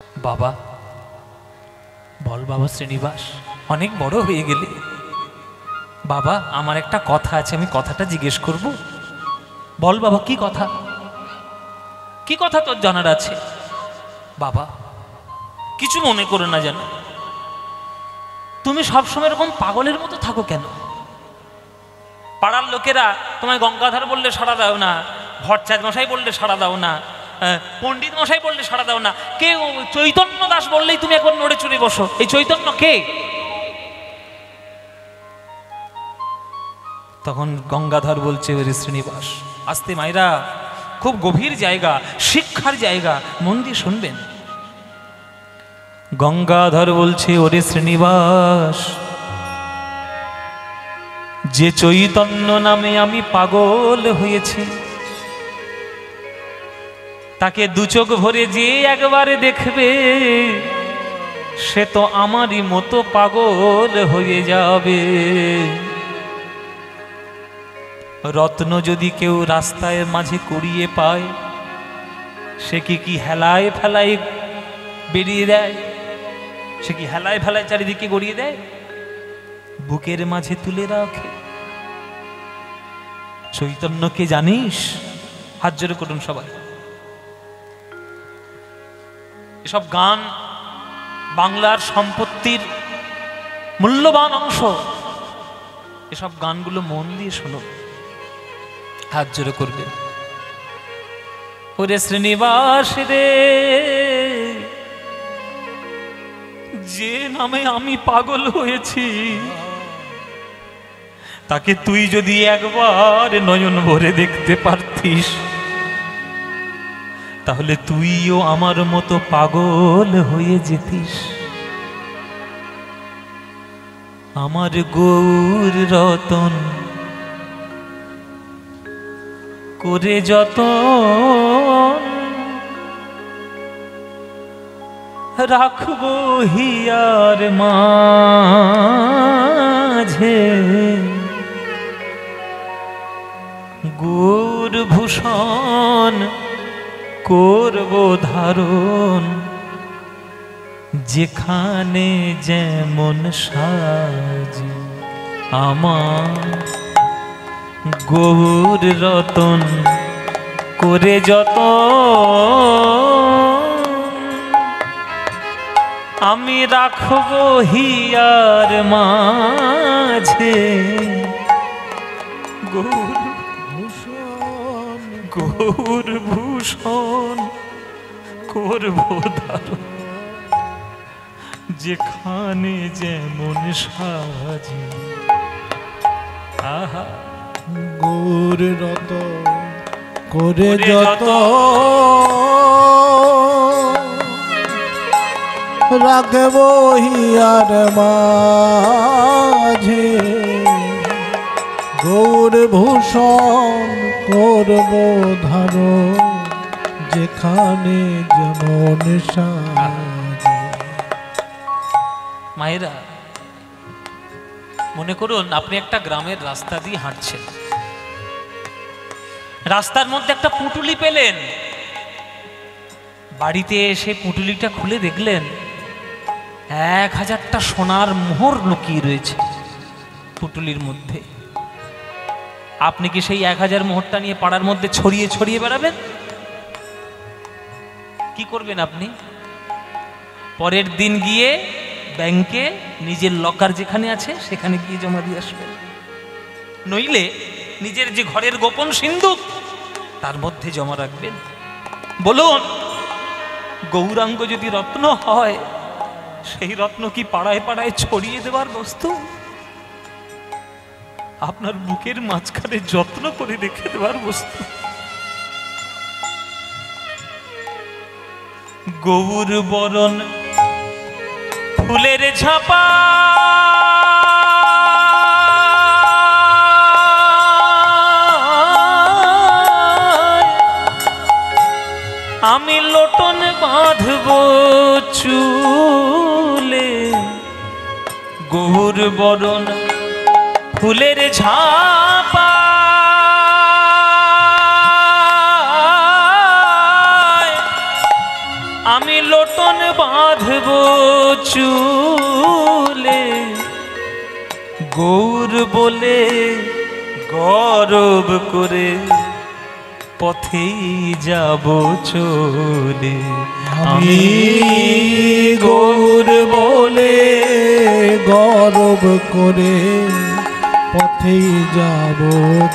বাবা বল বাবা শ্রীনিবাস, অনেক বড় হয়ে গেলে। বাবা আমার একটা কথা আছে, আমি কথাটা জিজ্ঞেস করব। বল বাবা কি কথা, কি কথা তোর জানার আছে? বাবা কিছু মনে করো না, জানো তুমি সবসময় এরকম পাগলের মতো থাকো কেন? পাড়ার লোকেরা তোমায় গঙ্গাধর বললে সাড়া দাও না, ভট্টাচার্য মশাই বললে সাড়া দাও না, পণ্ডিত মশাই বললে সাড়া দাও না, কে চৈতন্য দাস বললেই তুমি এখন নড়ে চড়ে বসো। এই চৈতন্য কে? তখন গঙ্গাধর বলছে, ওরে শ্রীনিবাস, আস্তে মায়েরা, খুব গভীর জায়গা, শিক্ষার জায়গা, মন দিয়ে শুনবেন। গঙ্গাধর বলছে, ওরে শ্রীনিবাস, যে চৈতন্য নামে আমি পাগল হয়েছি, তাকে দু চোখ ভরে যে একবারে দেখবে, সে তো আমারই মতো পাগল হয়ে যাবে। রত্ন যদি কেউ রাস্তায় মাঝে কুড়িয়ে পায়, সে কি হেলায় ফেলায় বেরিয়ে দেয়? সে কি হেলায় ফেলায় চারিদিকে গড়িয়ে দেয়? বুকের মাঝে তুলে রাখে। চৈতন্যকে জানিস? হাত জোড়ে করুন সবাই। এসব গান বাংলার সম্পত্তির মূল্যবান অংশ, এসব গানগুলো মন দিয়ে শোনো, হাত জোড়ে করবে। ওরে শ্রীনিবাস রে, যে নামে আমি পাগল হয়েছি, তাকে তুই যদি একবার নয়ন ভরে দেখতে পারতিস, তাহলে তুইও আমার মতো পাগল হয়ে যেতিস। আমার গৌর রতন করে যতন রাখবো হিয়ার মাঝে, গৌর ভূষণ করব ধারণ, যেখানে যেমন সাজি। আমার গৌর রতন করে যত আমি রাখবো হিয়ার মাঝে, গৌর ভূষণ করব ধারণ, যেখানে যেমন সাজি। আহা গৌর রত করে যত রাখব হিয়ার মাঝে, গৌর ভূষণ করব ধারণ, যেখানে যেমন সাজে। মায়েরা মনে করুন আপনি একটা গ্রামের রাস্তা দিয়ে হাঁটছেন, রাস্তার মধ্যে একটা পুঁটুলি পেলেন, বাড়িতে এসে পুঁটুলিটা খুলে দেখলেন 1000টা সোনার মোহর লুকিয়ে রয়েছে পুঁটুলির মধ্যে। আপনি কি সেই 1000 মোহরটা নিয়ে পাড়ার মধ্যে ছড়িয়ে ছড়িয়ে বেড়াবেন? কি করবেন আপনি? পরের দিন গিয়ে ব্যাংকে নিজের লকার যেখানে আছে সেখানে গিয়ে জমা দিয়ে আসবেন। নইলে নিজের যে ঘরের গোপন সিন্ধুক তার মধ্যে জমা রাখবেন। বলুন, গৌরাঙ্গ যদি রত্ন হয়, সেই রত্ন কি পাড়ায় পাড়ায় ছড়িয়ে দেওয়ার বস্তু? আপনার বুকের মাঝখানে যত্ন করে রেখে দেওয়ার বস্তু। গৌর বরণ ফুলের ঝাপা, আমি লোটন বাঁধব চুলে, গৌর বরণ ফুলের ঝাপা, আমি লোটন বাঁধব চুলে, গৌর বলে গরব করে পথেই যাব চলে। আমি গৌর বলে গরব করে পথেই যাব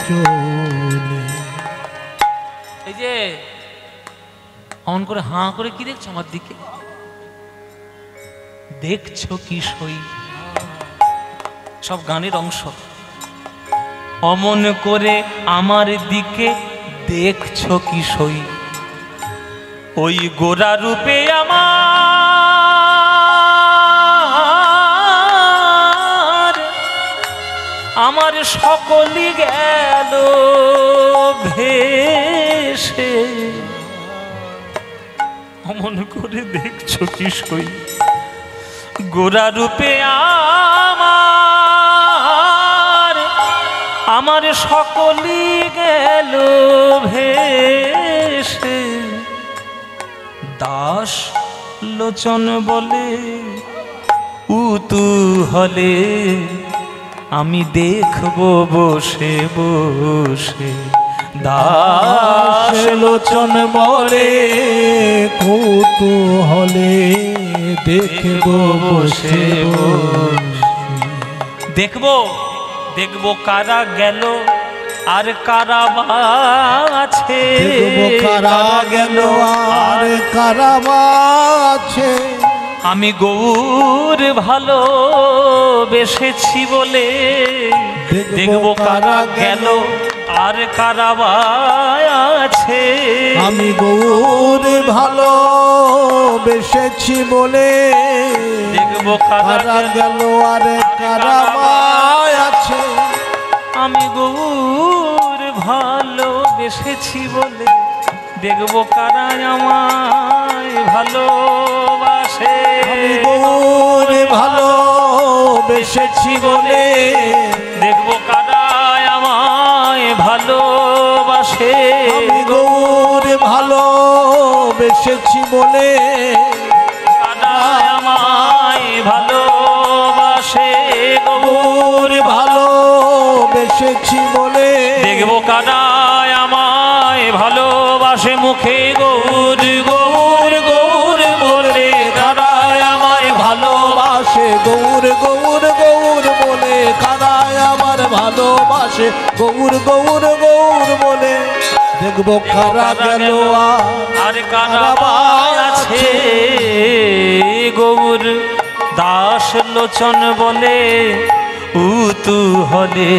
চলে। এই যে অন করে হাঁ করে কি দেখছো আমার দিকে? দেখছো কি সই? সব গানের অংশ। অমন করে আমার দিকে দেখছো কি সই? ওই গোরা রূপে আমার সকলই গেল ভেসে। অমন করে দেখছো কি সই? গোরা রূপে আমার সকলই গেল ভেসে। দাস লোচন বলে উতূহলে আমি দেখব বসে বসে। দাস লোচন বলে কৌতূহলে দেখব বসে দেখবো দেখবো কারা গেল আর কারা আছে। দেখব কারা গেল আর কারা আছে। আমি গৌর ভালো বেসেছি বলে দেখবো কারা গেল আর কারা আছে। আমি গৌর ভালো বেসেছি বলে দেখবো কারা গেল আর কারা আছে। আমি গৌর ভালো বেসেছি বলে দেখবো কারা আমায় ভালোবাসে। আমি গৌর ভালো বেসেছি বলে দেখবো কারা আমায় ভালোবাসে। আমি গৌর ভালো বেসেছি বলে কারা আমায় ভালোবাসে। গৌর ভালো বেসেছি বলে দেখবো কারা আমায় ভালোবাসে। মুখে গৌর গৌর গৌর বলে কারা আমায় ভালোবাসে। গৌর গৌর গৌর বলে কারা আমার ভালোবাসে। গৌর গৌর গৌর বলে দেখবো কারা গেল আর কারা আছে। গৌর দাস লোচন বলে উতূহলে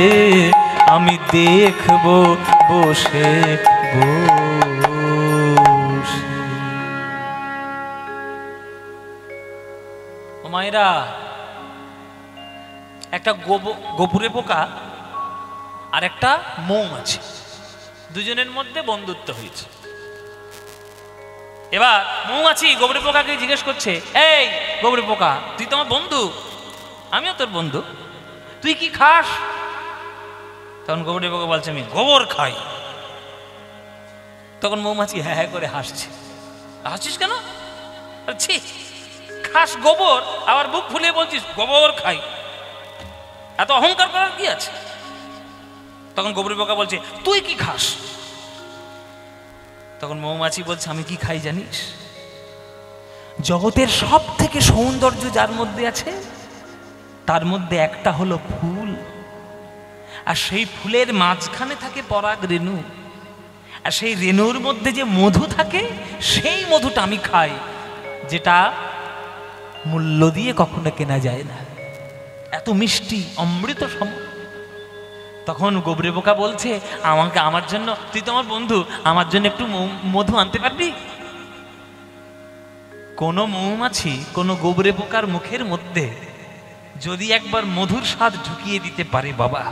আমি দেখব বসে বসে। ও মায়েরা, একটা গোপুরে পোকা আর একটা মৌমাছি, দুজনের মধ্যে বন্ধুত্ব হয়েছে। এবার মৌমাছি গোবরে পোকাকে জিজ্ঞেস করছে, এই গোবরে পোকা, তুই তো আমার বন্ধু, আমিও তোর বন্ধু, তুই কি খাস? তখন গোবরে পোকা বলছে, আমি গোবর খাই। তখন মৌমাছি হ্যাঁ হ্যাঁ করে হাসছে। হাসছিস কেন? ছি, খাস গোবর, আবার বুক ফুলিয়ে বলছিস গোবর খাই, এত অহংকার করার কি আছে? তখন গোবরে পোকা বলছে, তুই কি খাস? তখন মৌমাছি বলছে, আমি কি খাই জানিস? জগতের সব থেকে সৌন্দর্য যার মধ্যে আছে তার মধ্যে একটা হলো ফুল, আর সেই ফুলের মাঝখানে থাকে পরাগ রেণু, আর সেই রেণুর মধ্যে যে মধু থাকে সেই মধুটা আমি খাই, যেটা মূল্য দিয়ে কখনো কেনা যায় না, এত মিষ্টি, অমৃত সম। তখন গোবরে পোকা বলছে, আমাকে, আমার জন্য, তুই তো আমার বন্ধু, আমার জন্য একটু মধু আনতে পারবি? কোন মৌমাছি কোন গোবরে পোকার মুখের মধ্যে যদি একবার মধুর স্বাদ ঢুকিয়ে দিতে পারে বাবা,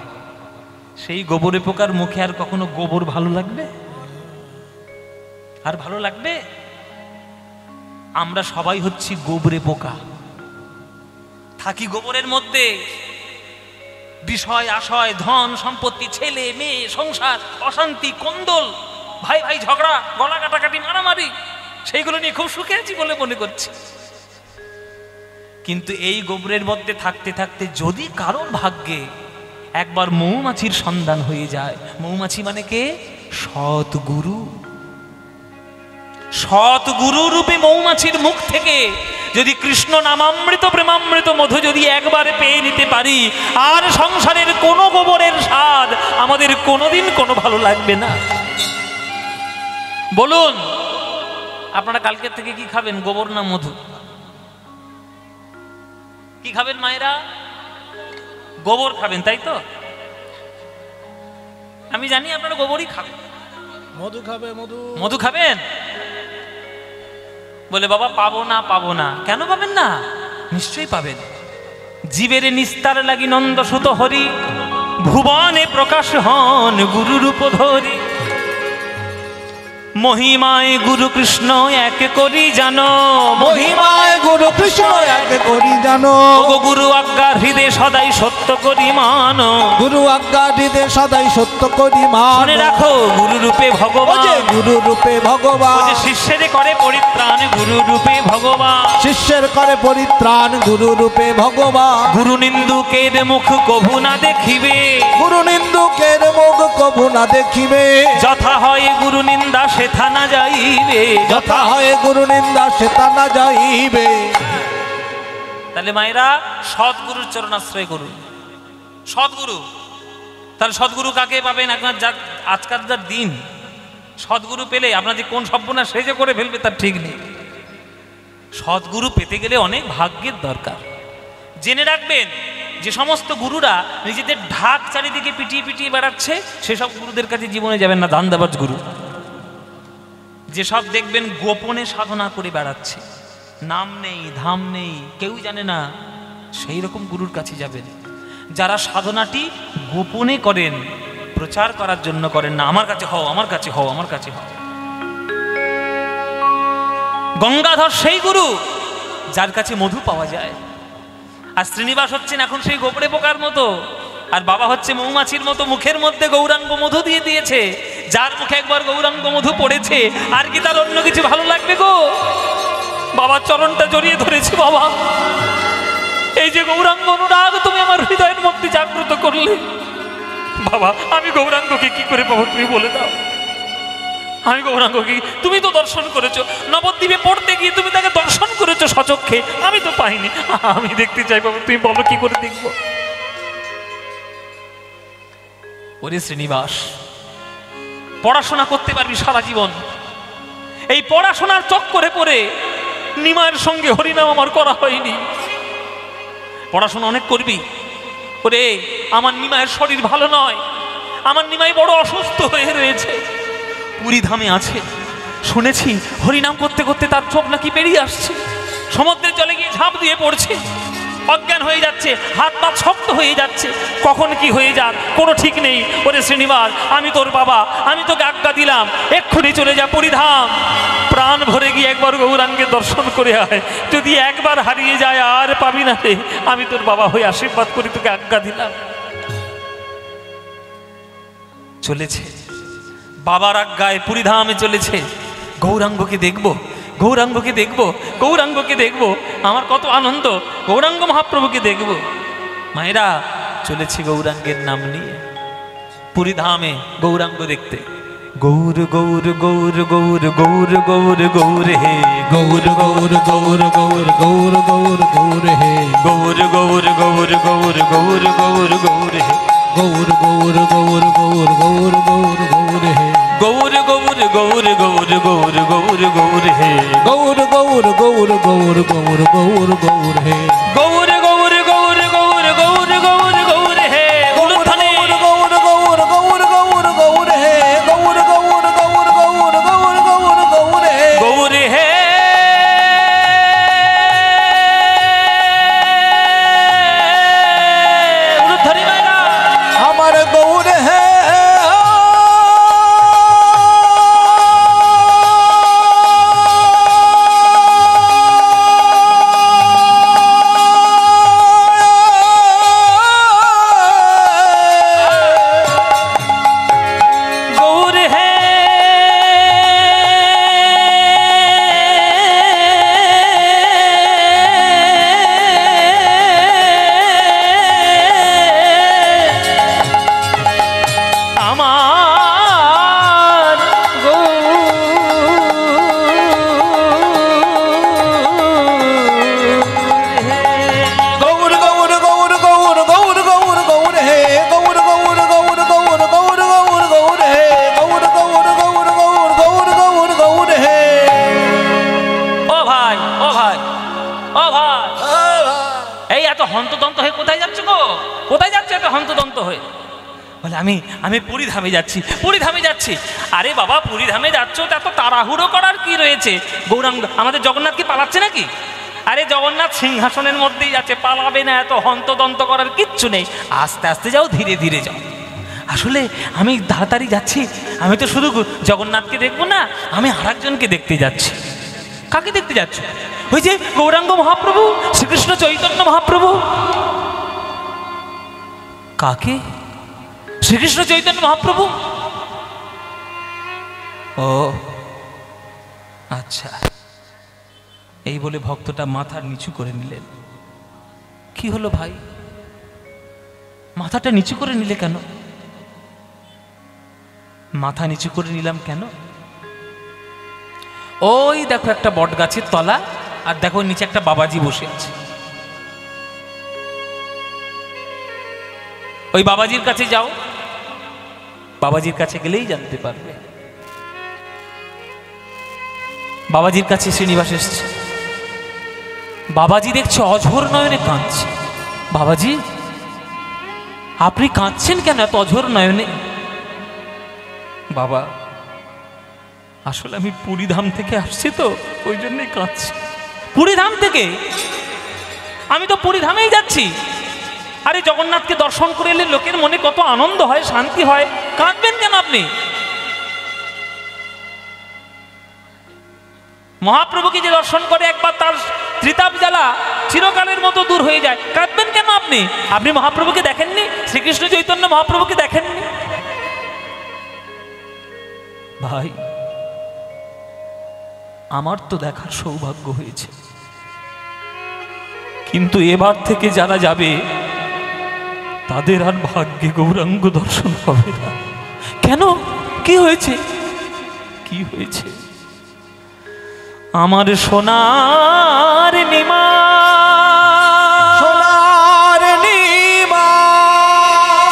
সেই গোবরে পোকার মুখে আর কখনো গোবর ভালো লাগবে? আর ভালো লাগবে? আমরা সবাই হচ্ছি গোবরে পোকা, থাকি গোবরের মধ্যে। বিষয় আশয়, ধন সম্পত্তি, ছেলে মেয়ে, সংসার, অশান্তি, কোন্দল, ভাই ভাই ঝগড়া, গলা কাটাকাটি, মারামারি, সেইগুলো নিয়ে খুব সুখে আছি বলে মনে করছি। কিন্তু এই গোবরের মধ্যে থাকতে থাকতে যদি কারোর ভাগ্যে একবার মৌমাছির সন্ধান হয়ে যায়, মৌমাছি মানে কে? সৎ গুরু। সৎ গুরু রূপে মৌমাছির মুখ থেকে যদি কৃষ্ণ নামামৃত প্রেমামৃত মধু যদি একবারে পেয়ে নিতে পারি, আর সংসারের কোনো গোবরের স্বাদ আমাদের কোনোদিন কোনো ভালো লাগবে না। বলুন আপনারা কালকে থেকে কি খাবেন, গোবর না মধু? কি খাবেন মায়েরা? গোবর খাবেন, তাই তো? আমি জানি আপনারা গোবরই খাবেন। মধু খাবে? মধু খাবেন? বলে বাবা পাবো না পাবো না। কেন পাবেন না? নিশ্চয়ই পাবেন। জীবের নিস্তার লাগি নন্দ সুত হরি, ভুবনে প্রকাশ হন গুরু রূপ ধরি। মহিমায় গুরু কৃষ্ণ এক করি জানো, মহিমায় গুরু কৃষ্ণ এক করি জানো। গুরু আজ্ঞা হৃদয় সদাই সত্য করি মানো, গুরু আজ্ঞা হৃদয় সদাই সত্য করি মানো। মনে রাখো গুরু রূপে ভগবান, গুরু রূপে ভগবান। শিষ্যের করে পরিত্রাণ গুরু রূপে ভগবান, শিষ্যের করে পরিত্রাণ গুরু রূপে ভগবান। গুরু নিন্দুকের মুখ কভু না দেখিবে, গুরু নিন্দুকের মুখ কভু না দেখিবে। যথা হয় গুরু নিন্দা সেথা না যাইবে, যথা হয় গুরু নিন্দা সেথা না যাইবে। তাহলে মায়েরা সৎগুরুর চরণাশ্রয় করুন। সৎগুরু, তাহলে সৎগুরু কাকে পাবেন? আপনার যা আজকাল যা দিন, সৎগুরু পেলে আপনার যে কোন সর্বনাশ সে যে করে ফেলবে তার ঠিক নেই। সৎগুরু পেতে গেলে অনেক ভাগ্যের দরকার। জেনে রাখবেন যে সমস্ত গুরুরা নিজেদের ঢাক চারিদিকে পিটিয়ে পিটিয়ে বেড়াচ্ছে, সেসব গুরুদের কাছে জীবনে যাবেন না। ধান্দাবাজ গুরু যেসব দেখবেন গোপনে সাধনা করে বেড়াচ্ছে, নাম নেই ধাম নেই, কেউ জানে না, সেই রকম গুরুর কাছে যাবেন। যারা সাধনাটি গোপনে করেন, প্রচার করার জন্য করেন না, আমার কাছে হও, আমার কাছে হও, আমার কাছে হও। গঙ্গাধর সেই গুরু যার কাছে মধু পাওয়া যায়, আর শ্রীনিবাস হচ্ছেন এখন সেই গোপড়ে পোকার মতো, আর বাবা হচ্ছে মৌমাছির মতো মুখের মধ্যে গৌরাঙ্গ মধু দিয়ে দিয়েছে। যার মুখে একবার গৌরাঙ্গ মধু পড়েছে আর কি তার অন্য কিছু ভালো লাগবে গো? বাবার চরণটা জড়িয়ে ধরেছি, বাবা এই যে গৌরাঙ্গ অনুরাগ তুমি আমার হৃদয়ের মধ্যে জাগ্রত করলে, বাবা আমি গৌরাঙ্গকে কি করে পাবো তুমি বলে দাও। আমি গৌরাঙ্গকে, তুমি তো দর্শন করেছো নবদ্বীপে পড়তে গিয়ে, তুমি তাকে দর্শন করেছো সচক্ষে, আমি তো পাইনি। আমি দেখতে চাই বাবা, তুমি বলো কি করে দেখবো। ওরে শ্রীনিবাস, পড়াশোনা করতে পারবি সারা জীবন, এই পড়াশোনার চক্করে পড়ে নিমায়ের সঙ্গে হরিনাম আমার করা হয়নি। পড়াশোনা অনেক করবি। ওরে আমার নিমায়ের শরীর ভালো নয়, আমার নিমাই বড় অসুস্থ হয়ে রয়েছে, পুরী ধামে আছে, শুনেছি হরিনাম করতে করতে তার চোখ নাকি বেরিয়ে আসছে, সমুদ্রের জলে গিয়ে ঝাঁপ দিয়ে পড়ছে, অজ্ঞান হয়ে যাচ্ছে, হাত পা শক্ত হয়ে যাচ্ছে, কখন কি হয়ে যাক কোনো ঠিক নেই। ওরে শ্রীনিবাস, আমি তোর বাবা, আমি তোকে আজ্ঞা দিলাম, এক্ষুনি চলে যা পুরীধাম, প্রাণ ভরে গিয়ে একবার গৌরাঙ্গের দর্শন করে আয়, যদি একবার হারিয়ে যায় আর পাবি না রে, আমি তোর বাবা হয়ে আশীর্বাদ করি, তোকে আজ্ঞা দিলাম। চলেছে বাবার আজ্ঞায় পুরীধামে চলেছে। গৌরাঙ্গকে দেখবো, গৌরাঙ্গকে দেখবো, গৌরাঙ্গকে দেখবো, আমার কত আনন্দ, গৌরাঙ্গ মহাপ্রভুকে দেখবো। মায়েরা চলেছে গৌরাঙ্গের নাম নিয়ে পুরীধামে গৌরাঙ্গ দেখতে। গৌর গৌর গৌর গৌর গৌর গৌর গৌর হে, গৌর গৌর গৌর গৌর গৌর গৌর গৌর হে, গৌর গৌর গৌর গৌর গৌর গৌর গৌর হে, গৌর গৌর গৌর গৌর গৌর গৌর গৌর হে, গৌর গৌর গৌর গৌর গৌর গৌর গৌর হে, গৌর গৌর গৌর গৌর গৌর গৌর গৌর হে, গৌর গৌর গৌর গৌর গৌর গৌর গৌর হে, উলুধ্বনি গৌর গৌর গৌর গৌর গৌর হে, গৌর গৌর গৌর গৌর গৌর গৌর গৌর হে, গৌর হে। উলুধ্বনি মায়েরা, আমার গৌর হে, ও ভাই, এই এত হন্তদন্ত হয়ে কোথায় যাচ্ছ গো? কোথায় যাচ্ছ এত হন্তদন্ত হয়ে? বলে আমি পুরীধামে যাচ্ছি, পুরীধামে যাচ্ছি। আরে বাবা, পুরীধামে যাচ্ছ তা তো তাড়াহুড়ো করার কি রয়েছে? গৌরাঙ্গ আমাদের জগন্নাথ কি পালাচ্ছে নাকি? আরে জগন্নাথ সিংহাসনের মধ্যেই যাচ্ছে, পালাবে না। এত হন্তদন্ত করার কিচ্ছু নেই, আস্তে আস্তে যাও, ধীরে ধীরে যাও। আসলে আমি তাড়াতাড়ি যাচ্ছি, আমি তো শুধু জগন্নাথকে দেখবো না, আমি আর একজনকে দেখতে যাচ্ছি। কাকে দেখতে যাচ্ছ? ওই যে গৌরাঙ্গ মহাপ্রভু, শ্রীকৃষ্ণ চৈতন্য মহাপ্রভু। কাকে? শ্রীকৃষ্ণ চৈতন্য মহাপ্রভু। ও আচ্ছা, এই বলে ভক্তটা মাথা নিচু করে নিলেন। কি হলো ভাই, মাথাটা নিচু করে নিলে কেন? মাথা নিচু করে নিলাম কেন? ওই দেখো একটা বট গাছের তলা, আর দেখো নিচে একটা বাবাজি বসে আছে। ওই বাবাজির কাছে যাও, বাবাজির কাছে গেলেই জানতে পারবে। বাবাজির কাছে শ্রীনিবাস এসছে। বাবাজি দেখছে অঝোর নয়নে কাঁদছে। বাবাজি, আপনি কাঁদছেন কেন এত অঝোর নয়নে? বাবা, আসলে আমি পুরীধাম থেকে আসছি তো, ওই জন্যই কাঁদছি। পুরীধাম থেকে? আমি তো পুরীধামেই যাচ্ছি। আরে জগন্নাথকে দর্শন করে এলে লোকের মনে কত আনন্দ হয়, শান্তি হয়, কাঁদবেন কেন আপনি? মহাপ্রভুকে যে দর্শন করে একবার, তার ত্রিতাপ জ্বালা চিরকালের মতো দূর হয়ে যায়, কাঁদবেন কেন আপনি? আপনি মহাপ্রভুকে দেখেননি? শ্রীকৃষ্ণ চৈতন্য মহাপ্রভুকে দেখেননি? ভাই, আমার তো দেখার সৌভাগ্য হয়েছে, কিন্তু এবার থেকে যারা যাবে তাদের আর ভাগ্যে গৌরাঙ্গ দর্শন হবে না। কেন? কি হয়েছে? কি হয়েছে? আমার সোনার নিমা, সোনার নিমা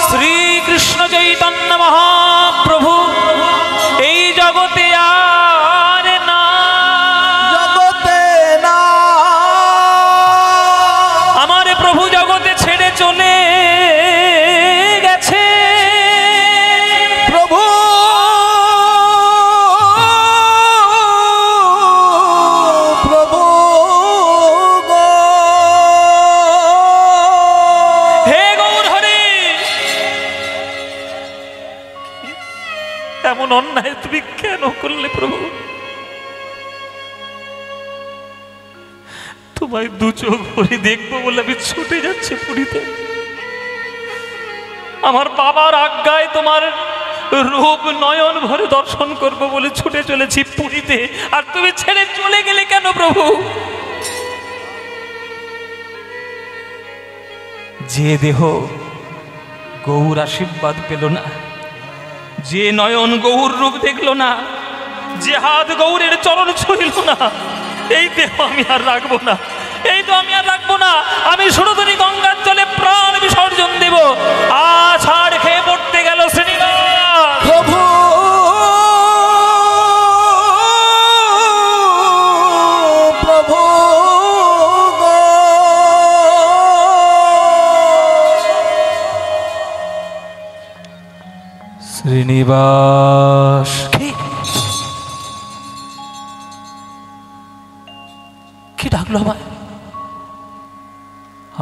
শ্রীকৃষ্ণ চৈতন্য মহাপ্রভু এই জগতে আর না, জগতে না। আমার প্রভু জগতে ছেড়ে চলে গেছে। প্রভু প্রভু গো, হে গৌর হরি, এমন অন্যায় তুমি কেন করলে প্রভু? তোমায় দু চোখ ভরে দেখবো বলে আমি ছুটে যাচ্ছি পুরীতে। আমার বাবার আজ্ঞায় তোমার রূপ নয়ন ভরে দর্শন করব বলে ছুটে চলেছি পুরীতে, আর তুমি ছেড়ে চলে গেলে কেন প্রভু? যে দেহ গৌর আশীর্বাদ পেল না, যে নয়ন গৌর রূপ দেখলো না, যে হাত গৌরের চরণ ছুঁইল না, এই দেহ আমি আর রাখবো না, এই তো আমি আর রাখবো না। আমি সুরধনী গঙ্গার জলে প্রাণ বিসর্জন দেব। আছাড় খেয়ে পড়তে গেল শ্রীনিবাস। প্রভু প্রভু গো, শ্রীনিবাস কি ডাকলো আমায়?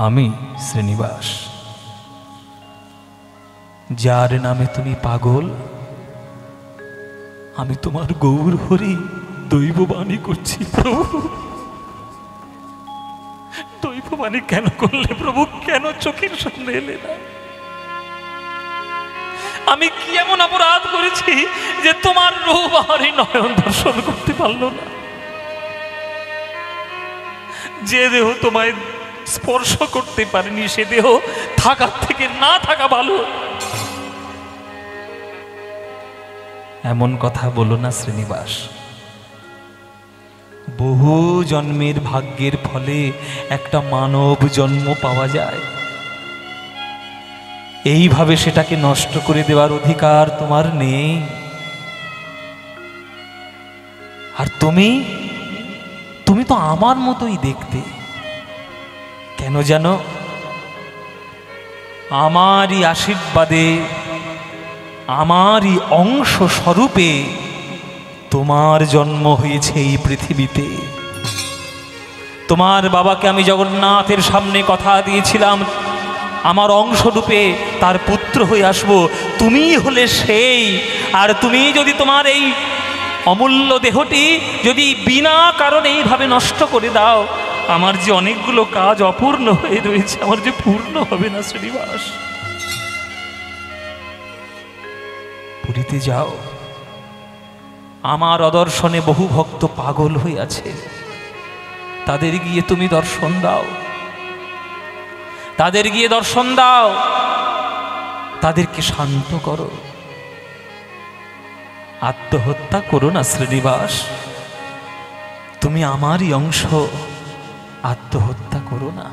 আমি শ্রীনিবাস, যার নামে তুমি পাগল, আমি তোমার গৌর হরি দৈববাণী করছি প্রভু। দৈববাণী কেন করলে প্রভু? কেন চোখের সামনে এলে না? আমি কি এমন অপরাধ করেছি যে তোমার রূপ আমার এই নয়ন দর্শন করতে পারলো না? যে দেহ তোমায় স্পর্শ করতে পারেনি, সে দেহ থাকার থেকে না থাকা ভালো। এমন কথা বলো না শ্রীনিবাস। বহু জন্মের ভাগ্যের ফলে একটা মানব জন্ম পাওয়া যায়, এইভাবে সেটাকে নষ্ট করে দেওয়ার অধিকার তোমার নেই। আর তুমি তো আমার মতোই দেখতে, কেন জানো? আমারই আশীর্বাদে, আমারই অংশ স্বরূপে তোমার জন্ম হয়েছে এই পৃথিবীতে। তোমার বাবাকে আমি জগন্নাথের সামনে কথা দিয়েছিলাম, আমার অংশরূপে তার পুত্র হয়ে আসব। তুমিই হলে সেই। আর তুমি যদি তোমার এই অমূল্য দেহটি যদি বিনা কারণে এইভাবে নষ্ট করে দাও, আমার যে অনেকগুলো কাজ অপূর্ণ হয়ে রয়েছে, আমার যে পূর্ণ হবে না শ্রীনিবাস। পুরীতে যাও, আমার অদর্শনে বহু ভক্ত পাগল হয়ে আছে, তাদের গিয়ে তুমি দর্শন দাও, তাদের গিয়ে দর্শন দাও, তাদেরকে শান্ত করো। আত্মহত্যা করো না শ্রীনিবাস, তুমি আমারই অংশ, আত্মহত্যা করো না।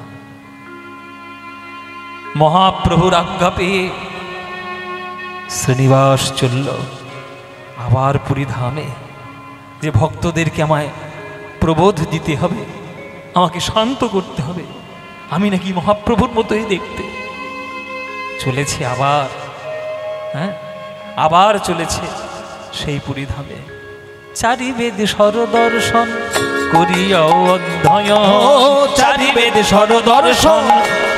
মহাপ্রভুর আজ্ঞা পেয়ে শ্রীনিবাস চলল আবার পুরী ধামে, যে ভক্তদেরকে আমায় প্রবোধ দিতে হবে, আমাকে শান্ত করতে হবে, আমি নাকি মহাপ্রভুর মতোই দেখতে। চলেছে আবার, হ্যাঁ আবার চলেছে সেই পুরী ধামে। চারি বেদ সরদর্শন করিয়াও অধ্যয়ন, চারি বেদ সরদর্শন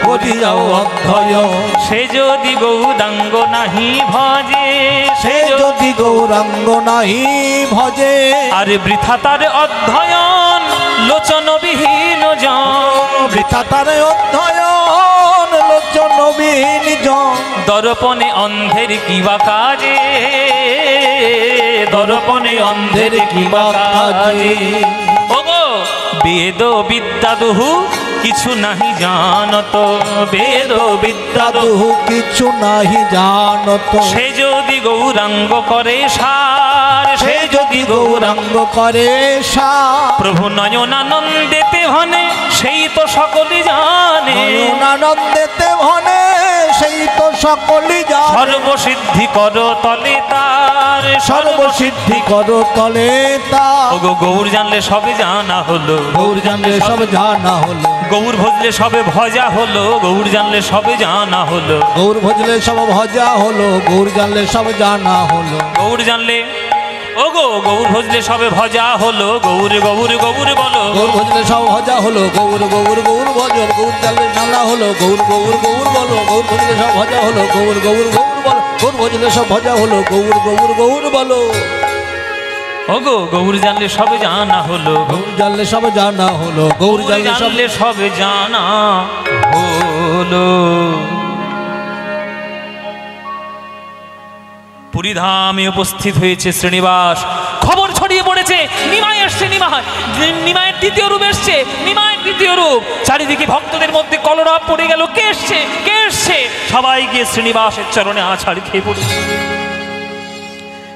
করিয়াও অধ্যয়ন। সে যদি গৌরাঙ্গ নাহি ভজে, সে যদি গৌরাঙ্গ নাহি ভজে, আর বৃথা তার অধ্যয়ন লোচনবিহীন জন। বৃথা তার অধ্যয়ন লোচনবিহীন জন। দর্পণে অন্ধের কিবা কাজে, দর্পণে অন্ধের কিবা কাজে। ওগো বেদ বিদ্যা দুহু কিছু নাহি জানত, বেদ বিদ্যা দুহু কিছু নাহি জানত। সে যদি গৌরাঙ্গ করে সার, সে যদি গৌরাঙ্গ করে সার। প্রভু নয়নানন্দেতে ভনে সেই তো সকলে জানে, নয়নানন্দেতে ভনে সেই তো সকলে জানে। সর্বসিদ্ধি কর তলে তার, সর্বসিদ্ধি কর তলে তার। ওগো গৌর জানলে সবে জানা হলো, গৌর জানলে সব জানা হলো। গৌর ভজলে সবে ভজা হলো, গৌর জানলে সবে জানা হলো। গৌর ভজলে সব ভজা হলো, গৌর জানলে সব জানা হলো। গৌর জানলে ওগো গৌর ভজলে সবে ভজা হলো, গৌর গৌর গৌর বলো। গৌর ভজলে সব ভজা হলো, গৌর গৌর গৌর বলো। গৌর জানলে জানা হলো, গৌর গৌর গৌর বলো। গৌর ভজলে সব ভজা হলো, গৌর গৌর গৌর বলো। গৌর ভজলে সব ভজা হলো, গৌর গৌর গৌর বলো। ওগো গৌর জানলে সবে জানা হলো, গৌর জানলে সব জানা হলো। গৌর গৌর জানলে সব জানলে সবে জানা হলো। পুরীধামে উপস্থিত হয়েছে শ্রীনিবাস। খবর ছড়িয়ে পড়েছে, নিমাই এসছে, নিমায়ের দ্বিতীয় রূপ এসছে, নিমায়ের দ্বিতীয় রূপ। চারিদিকে ভক্তদের মধ্যে কলরব পড়ে গেল, কে এসছে কে এসছে। সবাই গিয়ে শ্রীনিবাসের চরণে আছাড় খেয়ে পড়েছে।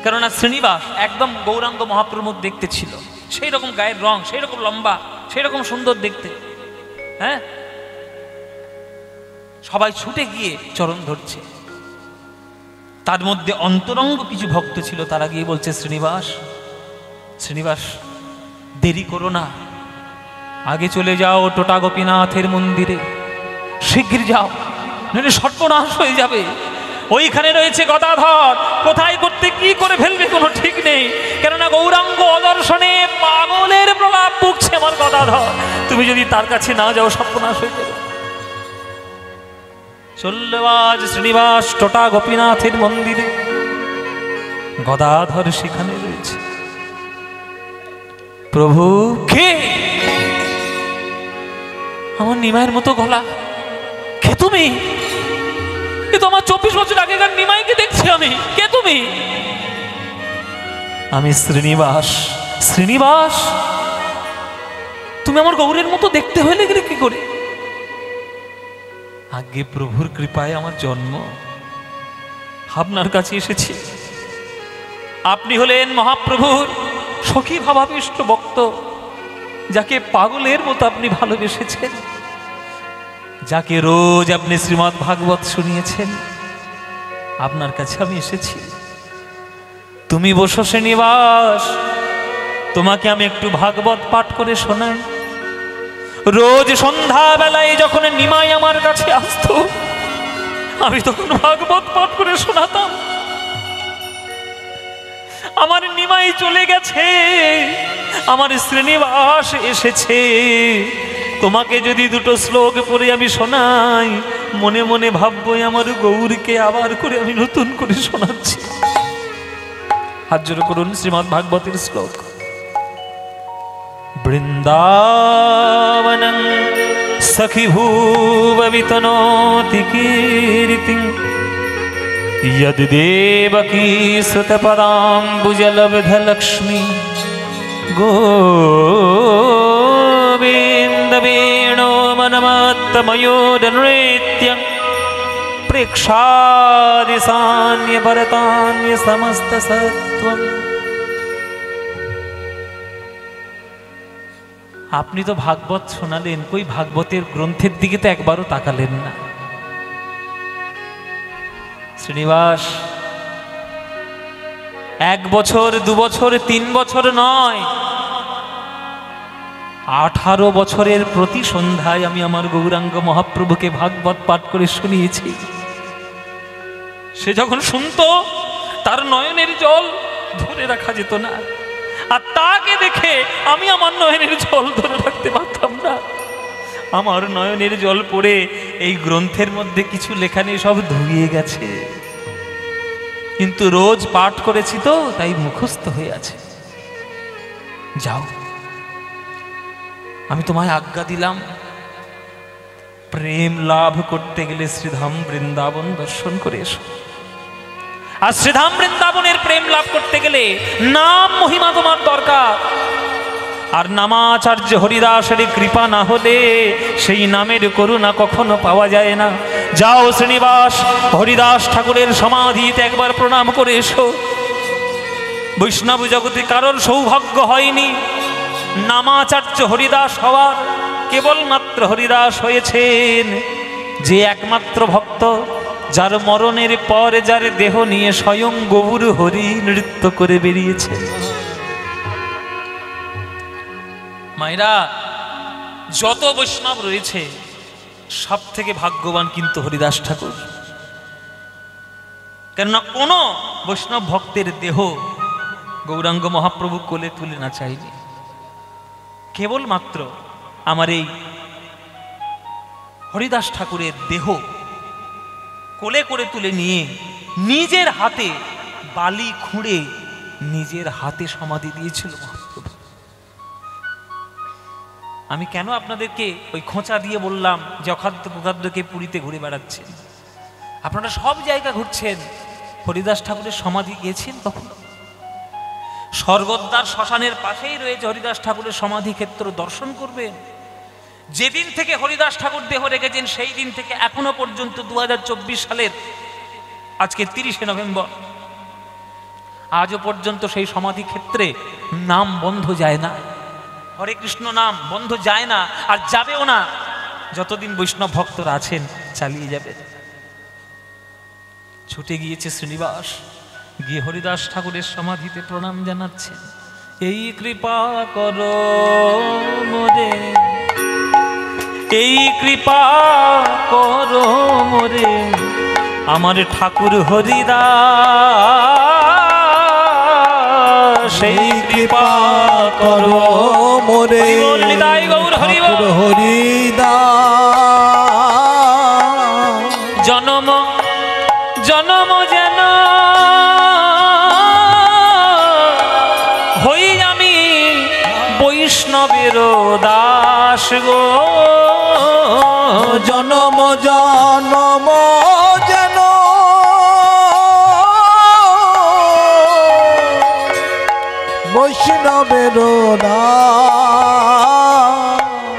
কেননা শ্রীনিবাস একদম গৌরাঙ্গ মহাপ্রভুর দেখতে ছিল, সেই রকম গায়ের রং, সেই রকম লম্বা, সেই রকম সুন্দর দেখতে। হ্যাঁ, সবাই ছুটে গিয়ে চরণ ধরছে। তার মধ্যে অন্তরঙ্গ কিছু ভক্ত ছিল, তারা গিয়ে বলছে শ্রীনিবাস, শ্রীনিবাস দেরি করো না, আগে চলে যাও টোটা গোপীনাথের মন্দিরে, শীঘ্র যাও, নইলে সর্বনাশ হয়ে যাবে। ওইখানে রয়েছে গদাধর, কোথায় করতে কি করে ফেলবে কোনো ঠিক নেই। কেননা গৌরাঙ্গ অদর্শনে পাগলের প্রলাপ বুকছে আমার গদাধর, তুমি যদি তার কাছে না যাও সর্বনাশ হয়ে যাবে। চলল আজ শ্রীনিবাস টোটা গোপীনাথের মন্দিরে, গদাধর সেখানে রয়েছে। প্রভু কে? আমার নিমাইয়ের মতো গলা, কে তুমি? এ তো আমার 24 বছর আগেকার নিমাইকে দেখছি আমি, কে তুমি? আমি শ্রীনিবাস। শ্রীনিবাস, তুমি আমার গৌরের মতো দেখতে হইলে গেলে কি করে? আগে প্রভুর কৃপায় আমার জন্ম, আপনার কাছে এসেছি। আপনি হলেন মহাপ্রভুর সখী ভাবাবিষ্ট ভক্ত, যাকে পাগলের মতো আপনি ভালোবেসেছেন, যাকে রোজ আপনি শ্রীমদ্ ভাগবত শুনিয়েছেন। আপনার কাছে আমি এসেছি। তুমি বসো শ্রীনিবাস, তোমাকে আমি একটু ভাগবত পাঠ করে শোনাই। রোজ সন্ধ্যাবেলায় যখন নিমাই আমার কাছে আসতো, আমি তখন ভাগবত পাঠ করে শোনাতাম। আমার নিমাই চলে গেছে, আমার শ্রীনিবাস এসেছে, তোমাকে যদি দুটো শ্লোক পড়ে আমি শোনাই, মনে মনে ভাববো আমার গৌরকে আবার করে আমি নতুন করে শোনাচ্ছি। হাত জোড় করুন শ্রীমদ্ ভাগবতের শ্লোক। বৃন্দাবনং সখী ভুববিতনোতি কীর্তিং यद देवकी सुतपदाम्बुजलब्धलक्ष्मी गोविन्द वेणो मनमत्तमयोर्नृत्यं प्रेक्षादिशान्य भरतान्य समस्त सत्वम्। আপনি তো ভাগবত শোনালেন, কই ভাগবতের গ্রন্থের দিকে তো একবারও তাকালেন না। শ্রীনিবাস 1 বছর 2 বছর 3 বছর নয়, 18 বছরের প্রতি সন্ধ্যায় আমি আমার গৌরাঙ্গ মহাপ্রভুকে ভাগবত পাঠ করে শুনিয়েছি। সে যখন শুনতো তার নয়নের জল ধরে রাখা যেত না, আর তাকে দেখে আমি আমার নয়নের জল ধরে রাখতে পারতাম না। আমার নয়নের জল পড়ে এই গ্রন্থের মধ্যে কিছু লেখা নেই, সব ধুয়ে গেছে, কিন্তু রোজ পাঠ করেছি তো তাই মুখস্থ হয়ে আছে। যাও, আমি তোমায় আজ্ঞা দিলাম, প্রেম লাভ করতে গেলে শ্রীধাম বৃন্দাবন দর্শন করে এসো। আর শ্রীধাম বৃন্দাবনের প্রেম লাভ করতে গেলে নাম মহিমা তোমার দরকার। আর নামাচার্য হরিদাসের কৃপা না হলে সেই নামের করুণা কখনো পাওয়া যায় না। যাও শ্রীনিবাস, হরিদাস ঠাকুরের সমাধিতে একবার প্রণাম করে এসো। বৈষ্ণব জগতে কারোর সৌভাগ্য হয়নি নামাচার্য হরিদাস হওয়ার, কেবলমাত্র হরিদাস হয়েছেন যে একমাত্র ভক্ত যার মরণের পর যার দেহ নিয়ে স্বয়ং গৌর হরি নৃত্য করে বেরিয়েছে। মায়েরা, যত বৈষ্ণব রয়েছে সব থেকে ভাগ্যবান কিন্তু হরিদাস ঠাকুর। কেননা কোনো বৈষ্ণব ভক্তের দেহ গৌরাঙ্গ মহাপ্রভু কোলে তুলে না চাইনি, কেবলমাত্র আমার এই হরিদাস ঠাকুরের দেহ কোলে করে তুলে নিয়ে নিজের হাতে বালি খুঁড়ে নিজের হাতে সমাধি দিয়েছিল মহাপ্রভু। আমি কেন আপনাদেরকে ওই খোঁচা দিয়ে বললাম যে অখাদ্য কুখাদ্যকে পুরীতে ঘুরে বেড়াচ্ছেন? আপনারা সব জায়গা ঘুরছেন, হরিদাস ঠাকুরের সমাধি গিয়েছেন কখনো? স্বর্গদ্বার শ্মশানের পাশেই রয়েছে হরিদাস ঠাকুরের সমাধি ক্ষেত্র, দর্শন করবেন। যেদিন থেকে হরিদাস ঠাকুর দেহ রেখেছেন সেই দিন থেকে এখনো পর্যন্ত 2024 সালের আজকে 30শে নভেম্বর, আজও পর্যন্ত সেই সমাধি ক্ষেত্রে নাম বন্ধ যায় না, হরে কৃষ্ণ নাম বন্ধ যায় না, আর যাবেও না। যতদিন বৈষ্ণব ভক্তরা আছেন চালিয়ে যাবে। ছুটে গিয়েছে শ্রীনিবাস, গিয়ে হরিদাস ঠাকুরের সমাধিতে প্রণাম জানাচ্ছেন। এই কৃপা করো মোরে, এই কৃপা করো মোরে, আমার ঠাকুর হরিদাস, সেই কৃপা করো মোরে, ঠাকুর হরিদাস। জনম জনম যেন হই আমি বৈষ্ণবের দাস গো, জনম জনম যেন বৈষ্ণবের দাস।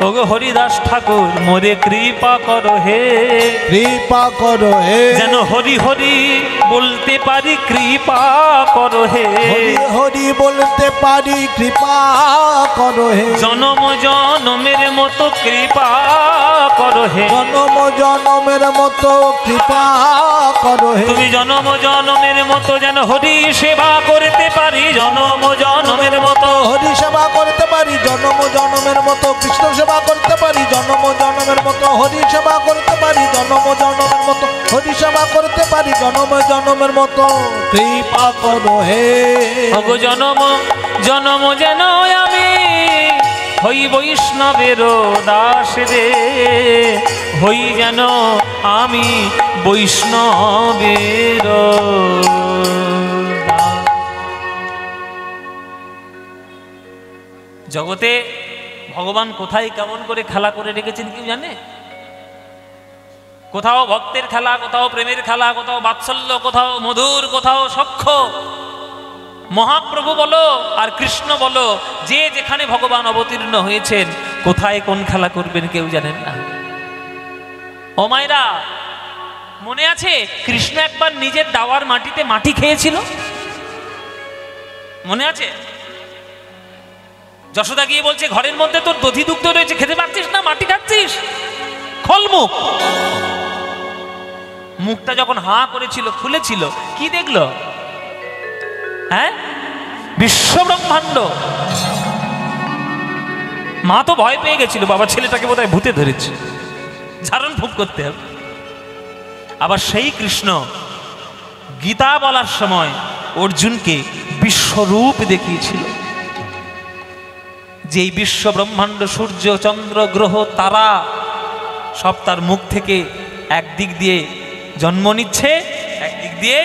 ওগো হরিদাস ঠাকুর মোরে কৃপা করো হে, কৃপা করো হে, যেন হরি হরি বলতে পারি কৃপা করো হে, হরি হরি বলতে পারি কৃপা করো হে, জনম জনমের মতো কৃপা করো হে, জনম জনমের মতো কৃপা করো হে, তুমি জনম জনমের মতো যেন হরি সেবা করতে পারি, জনম জনমের মতো হরি সেবা করতে পারি, জনম জনমের মতো কৃষ্ণ সেবা করতে পারি, জনম জনমের মতো হরি সেবা করতে পারি, জনম জনমের মতো হরি সেবা করতে পারি, জনম জনমের মতো কৃপা করো হে। ওগো জনম জনম যেন আমি হই বৈষ্ণবের দাস রে, হই যেন আমি বৈষ্ণবের দাস। জগতে ভগবান কোথায় কেমন করে খেলা করে রেখেছেন কেউ জানে? কোথাও ভক্তের খেলা, কোথাও প্রেমের খেলা, কোথাও বাৎসল্য, কোথাও মধুর, কোথাও সখ্য। মহাপ্রভু বলো আর কৃষ্ণ বলো, যে যেখানে ভগবান অবতীর্ণ হয়েছেন কোথায় কোন খেলা করবেন কেউ জানেন না। ও মায়েরা, মনে আছে কৃষ্ণ একবার নিজের দাওয়ার মাটিতে মাটি খেয়েছিল? মনে আছে? যশোদা গিয়ে বলছে, ঘরের মধ্যে তোর দধি দুগ্ধ রয়েছে, খেতে পারছিস না, মাটি খাচ্ছিস, খোল মুখ। মুখটা যখন হাঁ করেছিল, খুলেছিল, কি দেখলো? হ্যাঁ, বিশ্ব ব্রহ্মাণ্ড। মা তো ভয় পেয়ে গেছিল, বাবা ছেলেটাকে বোধহয় ভূতে ধরেছে, ঝাড়ন ফুঁক করতে হবে। আবার সেই কৃষ্ণ গীতা বলার সময় অর্জুনকে বিশ্বরূপ দেখিয়েছিল, যে বিশ্ব ব্রহ্মাণ্ড, সূর্য চন্দ্র গ্রহ তারা সব তার মুখ থেকে একদিক দিয়ে জন্ম নিচ্ছে, একদিক দিয়ে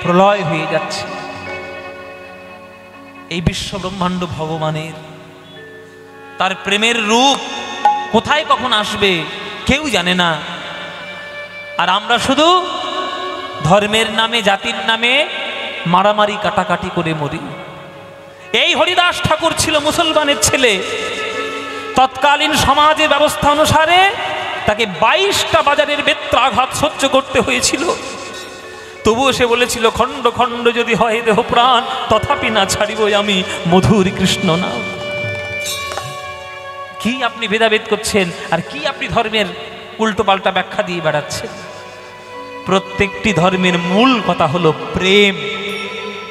প্রলয় হয়ে যাচ্ছে। এই বিশ্ব ব্রহ্মাণ্ড ভগবানের, তার প্রেমের রূপ কোথায় কখন আসবে কেউ জানে না। আর আমরা শুধু ধর্মের নামে, জাতির নামে মারামারি কাটাকাটি করে মরি। এই হরিদাস ঠাকুর ছিল মুসলমানের ছেলে, তৎকালীন সমাজের ব্যবস্থা অনুসারে তাকে 22টা বাজারের বেত্রাঘাত সহ্য করতে হয়েছিল। তবুও সে বলেছিল, খণ্ড খণ্ড যদি হয় দেহ প্রাণ, তথাপি না ছাড়িব আমি মধুর কৃষ্ণ নাম। কি আপনি ভেদাভেদ করছেন, আর কি আপনি ধর্মের উল্টো পাল্টা ব্যাখ্যা দিয়ে বেড়াচ্ছেন? প্রত্যেকটি ধর্মের মূল কথা হলো প্রেম।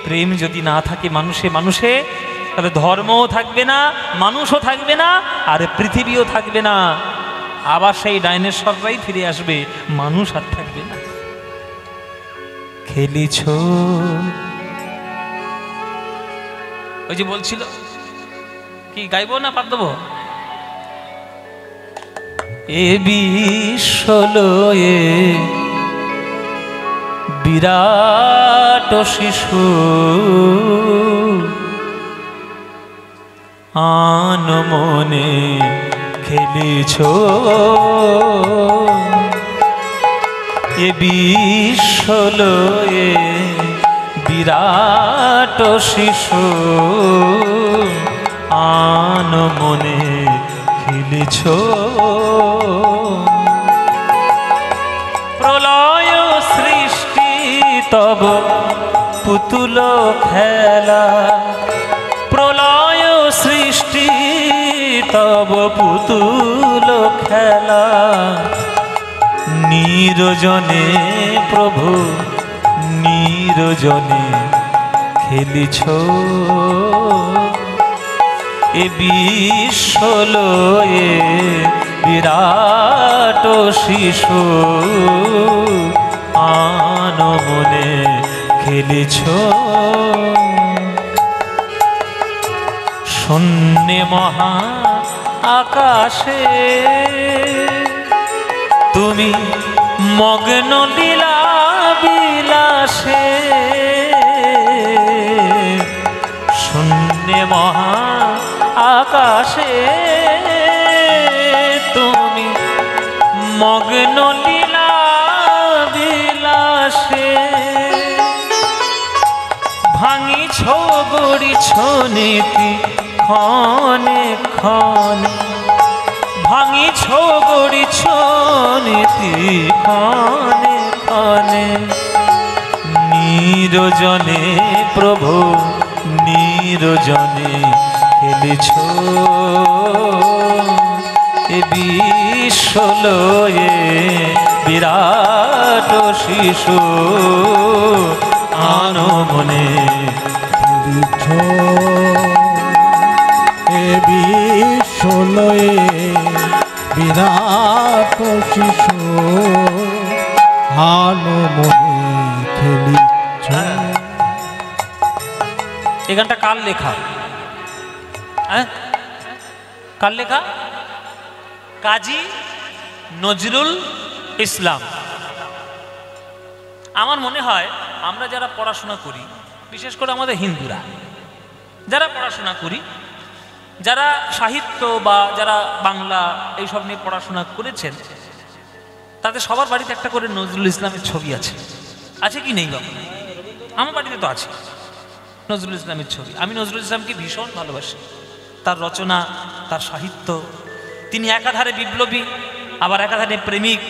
প্রেম যদি না থাকে মানুষে মানুষে, তাহলে ধর্মও থাকবে না, মানুষও থাকবে না, আর পৃথিবীও থাকবে না। আবার সেই ডাইনোসররাই ফিরে আসবে, মানুষ আর থাকবে না। খেলিছ, ওই যে বলছিল, কি গাইবো না পার দেবো? এ বিশ্বলয়ে বিরাট শিশু, আন মনে খেলিছ, এ বিশ্বলয়ে বিরাট শিশু, আন মনে খেলিছ। প্রলয় সৃষ্টি তব পুতুল খেলা, প্রলয় সৃষ্টি তব পুতুল খেলা, নিরজনে প্রভু নিরজনে খেলিছ, এ বিশ্বলয়ে বিরাট শিশু, আন মনে খেলিছ। শূন্যে মহা আকাশে তুমি মগ্ন লীলা বিলাসে, শূন্যে মহা আকাশে তুমি মগ্ন লীলা বিলাসে, ভাঙিছ গড়িছ নীতি ক্ষণে ক্ষণে, ভাঙিছ গড়িছ নীতি ক্ষণে ক্ষণে, নিরজনে প্রভু নিরজনে খেলিছ এ বিশ্বলয়ে বিরাট শিশু আনো মনে খেলিছ এ বিশ্বলয়ে বিরাট শিশু আনো মনে খেলিছ। এই গানটা কার লেখা? হ্যাঁ, কার লেখা? কাজী নজরুল ইসলাম। আমার মনে হয় আমরা যারা পড়াশোনা করি, বিশেষ করে আমাদের হিন্দুরা যারা পড়াশোনা করি, যারা সাহিত্য বা যারা বাংলা এইসব নিয়ে পড়াশোনা করেছেন, তাদের সবার বাড়িতে একটা করে নজরুল ইসলামের ছবি আছে। আছে কি নেই বাবা? আমার বাড়িতে তো আছে নজরুল ইসলামের ছবি। আমি নজরুল ইসলামকে ভীষণ ভালোবাসি, তার রচনা, তার সাহিত্য। তিনি একাধারে বিপ্লবী, আবার একাধারে প্রেমিক,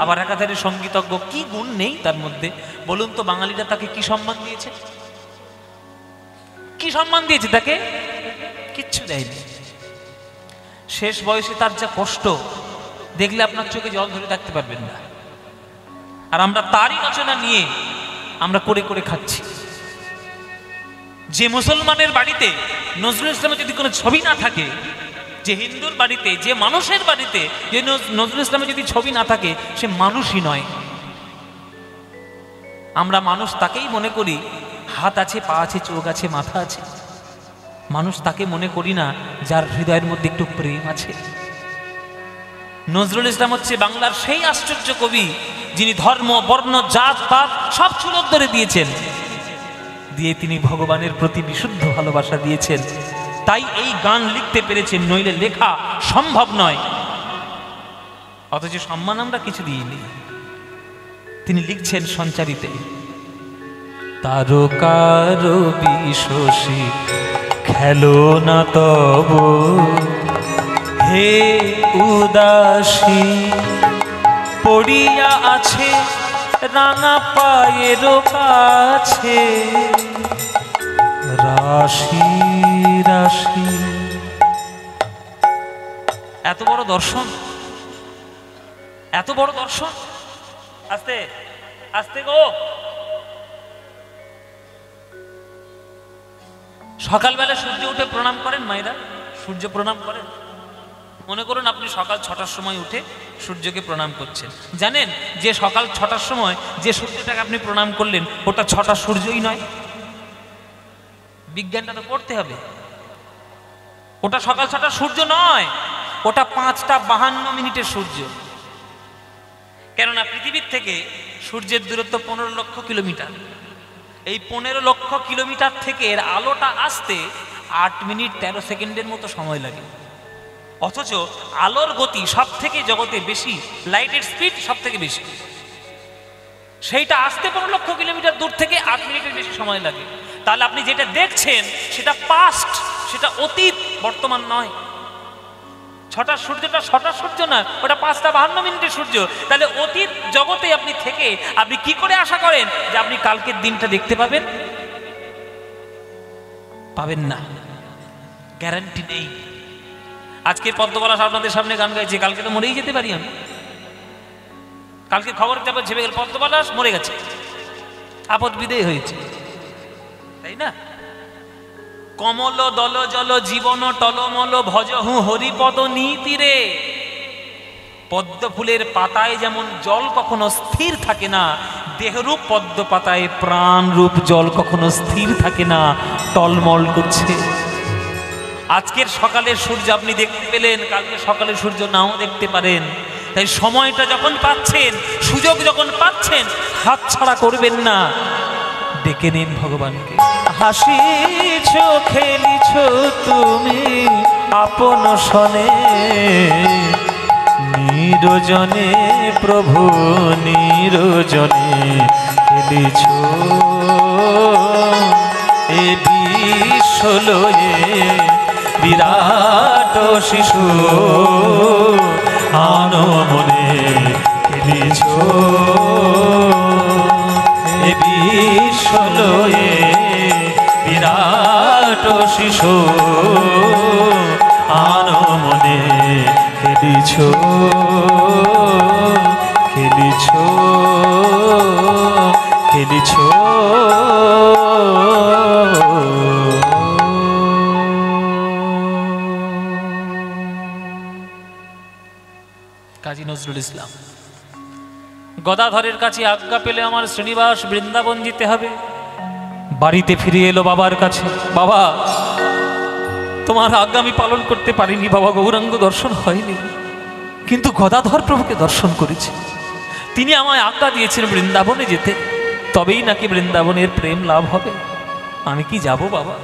আবার একাধারে সঙ্গীতজ্ঞ। কি গুণ নেই তার মধ্যে বলুন তো? বাঙালিরা তাকে কি সম্মান দিয়েছে? কি সম্মান দিয়েছে তাকে? কিচ্ছু দেয়নি। শেষ বয়সে তার যা কষ্ট দেখলে আপনার চোখে জল ধরে থাকতে পারবেন না। আর আমরা তারই রচনা নিয়ে আমরা করে করে খাচ্ছি। যে মুসলমানের বাড়িতে নজরুল ইসলামের যদি কোনো ছবি না থাকে, যে হিন্দুর বাড়িতে, যে মানুষের বাড়িতে যে নজরুল ইসলামের যদি ছবি না থাকে, সে মানুষই নয়। আমরা মানুষ তাকেই মনে করি হাত আছে, পা আছে, চোখ আছে, মাথা আছে। মানুষ তাকে মনে করি না যার হৃদয়ের মধ্যে একটু প্রেম আছে। নজরুল ইসলাম হচ্ছে বাংলার সেই আশ্চর্য কবি যিনি ধর্ম, বর্ণ, জাত পাত সব চুলোর ধরে দিয়েছেন, দিয়ে তিনি ভগবানের প্রতি বিশুদ্ধ ভালোবাসা দিয়েছেন। তাই এই গান লিখতে পেরেছেন, নইলে লেখা সম্ভব নয়। অথচ সম্মান আমরা কিছু দিইনি। তিনি লিখছেন সঞ্চারিতে, তারকার বিশোষী খেলো না তব হে উদাসী, পড়িয়া আছে রাঙা পায়ের কাছে রাশি রাশি। এত বড় দর্শন, এত বড় দর্শন। আস্তে আস্তে গো। সকালবেলা সূর্য উঠে প্রণাম করেন মায়েরা? সূর্য প্রণাম করেন? মনে করুন আপনি সকাল 6টার সময় উঠে সূর্যকে প্রণাম করছেন। জানেন যে সকাল 6টার সময় যে সূর্যটাকে আপনি প্রণাম করলেন, ওটা 6টা সূর্যই নয়। বিজ্ঞানটা তো পড়তে হবে। ওটা সকাল 6টার সূর্য নয়, ওটা 5টা 52 সূর্য। কেননা পৃথিবীর থেকে সূর্যের দূরত্ব 15 লক্ষ কিলোমিটার। এই 15 লক্ষ কিলোমিটার থেকে এর আলোটা আসতে 8 মিনিট 13 সেকেন্ডের মতো সময় লাগে। অথচ আলোর গতি সব থেকে জগতে বেশি, লাইটের স্পিড সব থেকে বেশি, সেইটা আসতে 15 লক্ষ কিলোমিটার দূর থেকে 8 মিনিটের বেশি সময় লাগে। তাহলে আপনি যেটা দেখছেন সেটা পাস্ট, সেটা অতীত, বর্তমান নয়। 6টার সূর্যটা 6টার সূর্য না, ওটা 5টা 52 সূর্য। তাহলে অতীত জগতে আপনি থেকে আপনি কি করে আশা করেন যে আপনি কালকের দিনটা দেখতে পাবেন? পাবেন না, গ্যারান্টি নেই। আজকের পদ্মপলাশ আপনাদের সামনে গান গাইছে, কালকে তো মরেই যেতে পারি আমি। কালকে খবর যাবে ঝেপে গেল পদ্মপলাশ মরে গেছে, আপদ বিদেয় হয়েছে, তাই না? কমল দল জল জীবন টলমল ভজহু হরিপদ নীতিরে। পদ্ম ফুলের পাতায় যেমন জল কখনো স্থির থাকে না, দেহরূপ পদ্ম পাতায় প্রাণরূপ জল কখনো স্থির থাকে না, টলমল করছে। আজকের সকালের সূর্য আপনি দেখতে পেলেন, কালকে সকালের সূর্য নাও দেখতে পারেন। তাই সময়টা যখন পাচ্ছেন, সুযোগ যখন পাচ্ছেন, হাতছাড়া করবেন না, ডেকে নিন ভগবানকে। হাসিছ খেলিছ তুমি আপন সনে, নিরজনে প্রভু নিরজনে খেলিছ এ বিশ্বলয়ে বিরাট শিশু আনো মনে খেলিছ এ বিশ্বলয়ে বিরাট শিশু আনো মনে খেলিছ খেলিছ খেলিছ। কাজী নজরুল ইসলাম। গদাধরের কাছে আজ্ঞা পেলে আমার শ্রীনিবাস বৃন্দাবন যেতে হবে। বাড়িতে ফিরে এলো বাবার কাছে, বাবা তোমার আজ্ঞা আমি পালন করতে পারিনি বাবা, গৌরাঙ্গ দর্শন হয়নি, কিন্তু গদাধর প্রভুকে দর্শন করেছি। তিনি আমায় আজ্ঞা দিয়েছেন বৃন্দাবনে যেতে, তবেই নাকি বৃন্দাবনের প্রেম লাভ হবে। আমি কি যাব বাবা?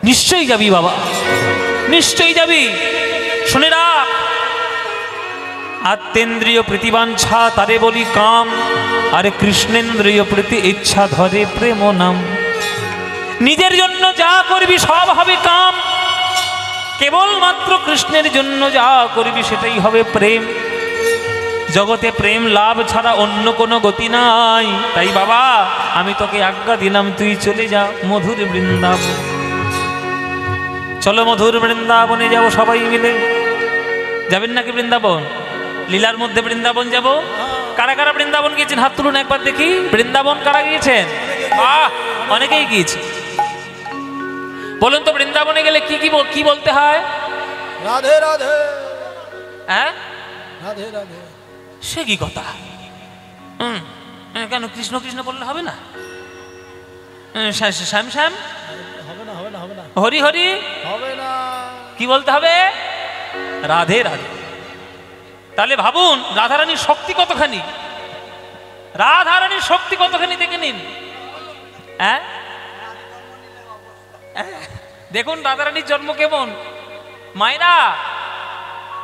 নিশ্চয়ই যাবি বাবা, নিশ্চয়ই যাবি। শুনে রাখ, আত্মেন্দ্রিয় প্রীতিবাঞ্ছা তারে বলি কাম, আরে কৃষ্ণেন্দ্রিয় প্রীতি ইচ্ছা ধরে প্রেম নাম। নিজের জন্য যা করবি সব হবে কাম, কেবলমাত্র কৃষ্ণের জন্য যা করবি সেটাই হবে প্রেম। জগতে প্রেম লাভ ছাড়া অন্য কোনো গতি নাই। তাই বাবা আমি তোকে আজ্ঞা দিলাম, তুই চলে যা মধুর বৃন্দাবন। চলো মধুর বৃন্দাবনে যাবো সবাই মিলে। যাবেন নাকি বৃন্দাবন? লীলার মধ্যে বৃন্দাবন যাব। কারা কারা বৃন্দাবন গিয়েছেন হাত তুলুন একবার দেখি। বৃন্দাবন কারা গিয়েছেন? অনেকেই গিয়েছে। বলুন তো বৃন্দাবনে গেলে কি কি কি বলতে হয়? রাধে রাধে। হ্যাঁ রাধে রাধে। সে কি কথা? কেন কৃষ্ণ কৃষ্ণ বললে হবে না? শ্যাম শ্যাম হবে না, হবে না, হবে না। হরি হরি হবে না। কি বলতে হবে? রাধে রাধে। তাহলে ভাবুন রাধারানীর শক্তি কতখানি, রাধারানীর শক্তি কতখানি দেখে নিন। হ্যাঁ দেখুন রাধারানীর জন্ম কেমন। মায়েরা,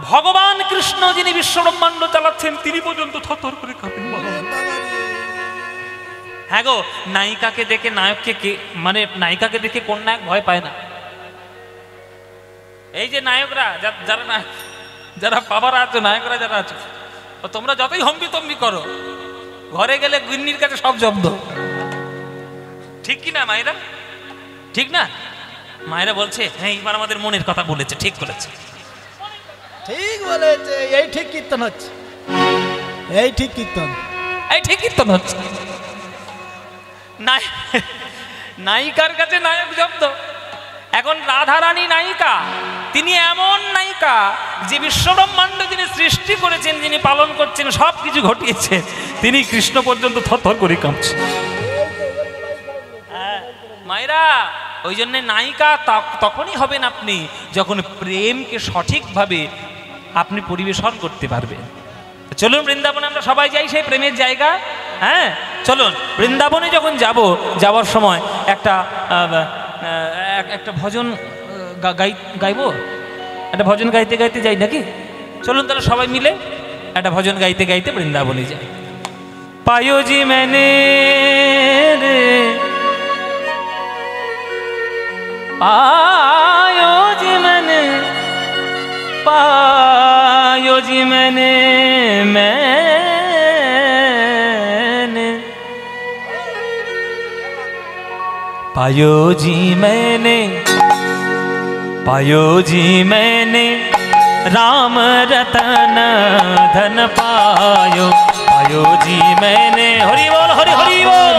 ভগবান কৃষ্ণ যিনি বিশ্বব্রহ্মাণ্ড চালাচ্ছেন তিনি পর্যন্ত থরথর করে কাঁপেন। হ্যাঁ গো, নায়িকাকে দেখে নায়ককে কে, মানে নায়িকাকে দেখে কোন নায়ক ভয় পায় না? এই যে নায়করা যারা নায়ক, যারা বাবারা আছো, নায়করা যারা আছো, তোমরা যতই হম্বি তম্বি করো, ঘরে গেলে গিন্নির কাছে সব জব্দ। ঠিক কি না মায়েরা? ঠিক না? মায়েরা বলছে হ্যাঁ এবার আমাদের মনের কথা বলেছে, ঠিক বলেছে, ঠিক বলেছে। এই ঠিক কীর্তন হচ্ছে, এই ঠিক কীর্তন, এই ঠিক কীর্তন হচ্ছে। নায়িকার কাছে নায়ক জব্দ। এখন রাধারানী নায়িকা, তিনি এমন নায়িকা যে বিশ্বব্রহ্মাণ্ড যিনি সৃষ্টি করেছেন, যিনি পালন করছেন, সব কিছু ঘটিয়েছে, তিনি কৃষ্ণ পর্যন্ত থরথর করে কাঁপছে। মায়েরা, ওই জন্য নায়িকা তখনই হবেন আপনি যখন প্রেমকে সঠিকভাবে আপনি পরিবেশন করতে পারবেন। চলুন বৃন্দাবনে আমরা সবাই যাই, সেই প্রেমের জায়গা। হ্যাঁ চলুন বৃন্দাবনে যখন যাওয়ার সময় একটা ভজন গাইবো, একটা ভজন গাইতে গাইতে যাই নাকি? চলুন তাহলে সবাই মিলে একটা ভজন গাইতে গাইতে বৃন্দাবনে যাই। পায়োজি मैंने রে पायो जी मैंने, पायो जी मैंने, मैंने पायो जी मैंने, पायो जी मैंने, राम रतन धन पायो, पायो जी मैंने। हरि बोल हरि हरि बोल।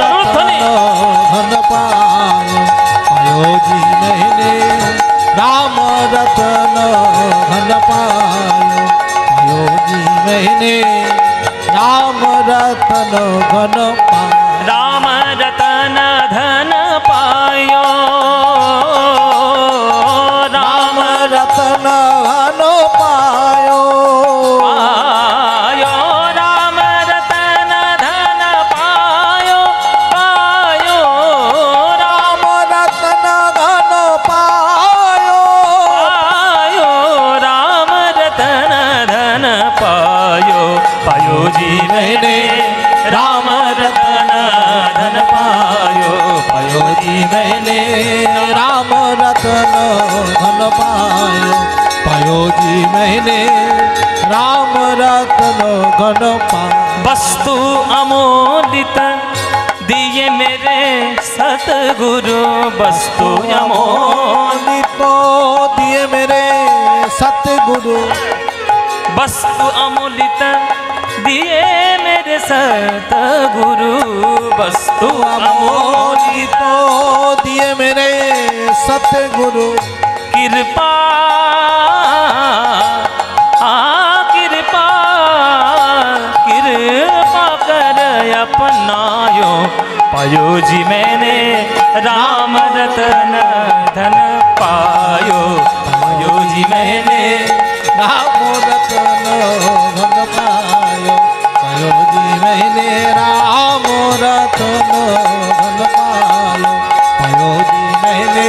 धन पायो, पायो जी मैंने, राम रतन धन पायो, पायो जी मैंने, राम रतन धन पायो, राम रतन धन पायो, राम रतन धन पायो, पायो, राम रतन धन पायो, पायो, राम रतन धन पायो, पायो, राम रतन धन पायो, पायो जी मैंने, राम रतन धन पायो, पायो जी मैंने, राम रतन धन पायो, पायो जी मैंने, राम रत्न घन पायो। वस्तु अमोलित दिए मेरे सतगुरु, वस्तु अमोलित दिए मेरे सतगुरु, वस्तु अमूलित दिए मेरे सतगुरु, वस्तु अमोलित दिए मेरे सतगुरु। कृपा कृपा कृपा कर अपनायो, पायो जी मैंने राम रतन धन पायो, पायो जी मैंने राम रतन धन पायो, पायो जी मैंने राम रतन धन पायो, पायो जी मैंने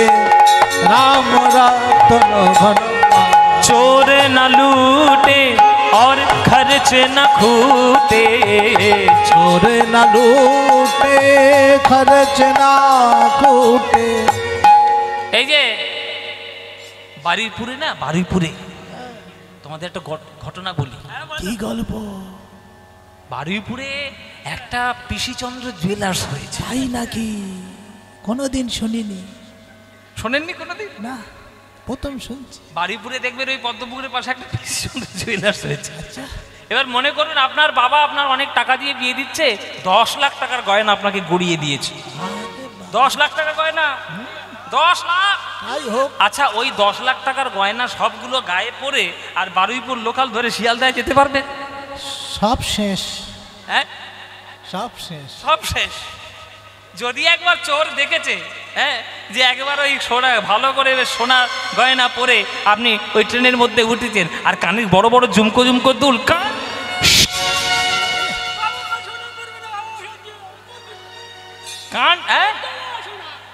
राम रतन धन पायो। चोर न लूटे और खर्च न खूटे, चोर न लूटे खर्च ना खूटे। এই যে বারুইপুরে না, বারুইপুরে তোমাদের একটা ঘটনা বলি। কি গল্প? বারুইপুরে একটা পিসিচন্দ্র জুয়েলার্স হয়েছে। তাই নাকি? কোনোদিন শুনিনি। শোনেননি কোনোদিন? না, প্রথম শুনছি। বারুইপুরে দেখবেন ওই পদ্মপুকুরের পাশে একটা পিসিচন্দ্র জুয়েলার্স হয়েছে। আচ্ছা, এবার মনে করুন আপনার বাবা আপনার অনেক টাকা দিয়ে বিয়ে দিচ্ছে, 10 লাখ টাকার গয়না আপনাকে গড়িয়ে দিয়েছে। 10 লাখ টাকার গয়না, 10 লাখ। তাই হোক। আচ্ছা, ওই 10 লাখ টাকার গয়না সবগুলো গায়ে পরে আর বারুইপুর লোকাল ধরে শিয়ালদায় যেতে পারবে? সব শেষ। হ্যাঁ, সব শেষ। সব শেষ। যদি একবার চোর দেখেছে, হ্যাঁ, যে একবার ওই সোনা ভালো করে সোনা গয়না পরে আপনি ওই ট্রেনের মধ্যে উঠেছেন আর কানে বড় বড় ঝুমকো ঝুমকো দুল, কান, হ্যাঁ,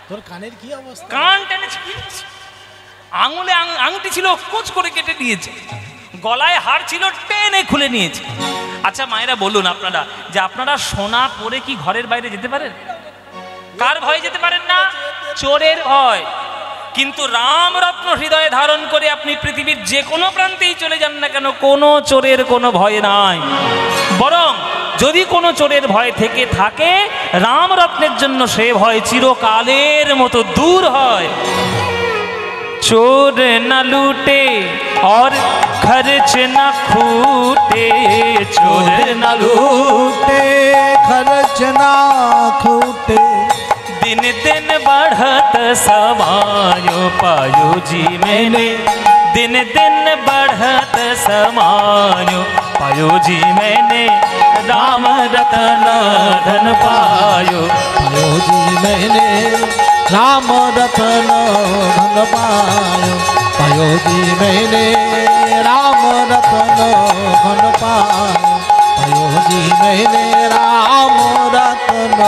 তোর কানের কি অবস্থা? কান টেনে ছিঁড়েছে, আঙুলে আংটি ছিল কোচ করে কেটে নিয়েছে, গলায় হার ছিল টেনে খুলে নিয়েছে। আচ্ছা মায়েরা বলুন আপনারা, যে আপনারা সোনা পরে কি ঘরের বাইরে যেতে পারেন? কার ভয়ে যেতে পারেন না? চোরের ভয়। কিন্তু রামরত্ন হৃদয়ে ধারণ করে আপনি পৃথিবীর যে কোনো প্রান্তেই চলে যান না কেন, কোনো চোরের কোনো ভয় নাই। বরং যদি কোনো চোরের ভয় থেকে থাকে, রামরত্নের জন্য সে ভয় চিরকালের মতো দূর হয়। चोर न लूटे और खर्च न खूटे, चोर न लूटे खर्च ना खूटे। दिन दिन बढ़त समायो, पायो जी मैंने दिन दिन बढ़त समायो, पायो जी मैंने राम रतन धन पायो, पायो जी मैंने राम रतन धन पायो, पायो जी मैंने राम रतन धन पायो, पायो जी मैंने राम रतन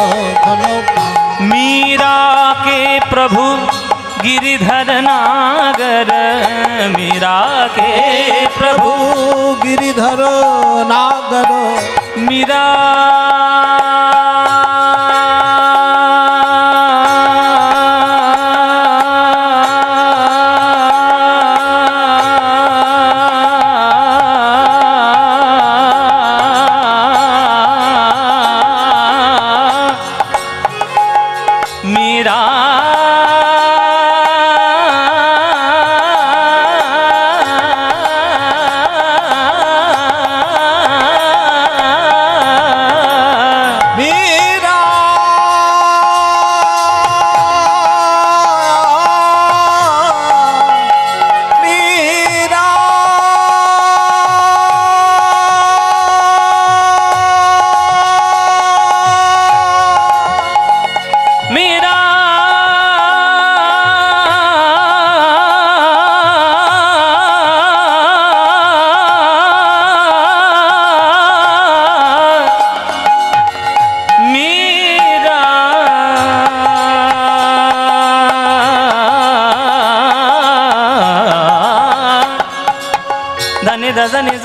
धन पायो। मीरा के प्रभु गिरिधर नागर, मीरा के प्रभु गिरिधर नागर, मीरा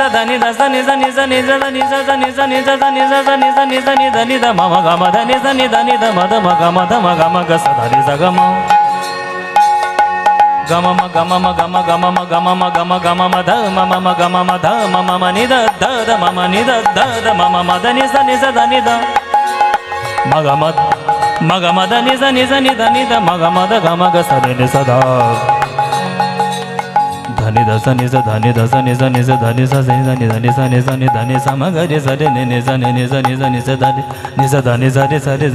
దని దని దని దని దని దని దని దని దని దని దని దని ద మమ గమ దని దని దని ద మద మగ మద మగ మగ స దని జ గమ। gamama gamama gamma gamama gamama gamma gamama da mama gamama da mama ni da da mama ni da da mama da ni sa da ni da magamad magamada ni sa ni da ni da magamada gamaga sa ni sa da धनी दस नि स धनी दस नि स नि स धनी स नि स नि धनी स नि स नि धनी स म ग रे स रे नि स नि स नि स नि स धनी नि स धनी स रे स रे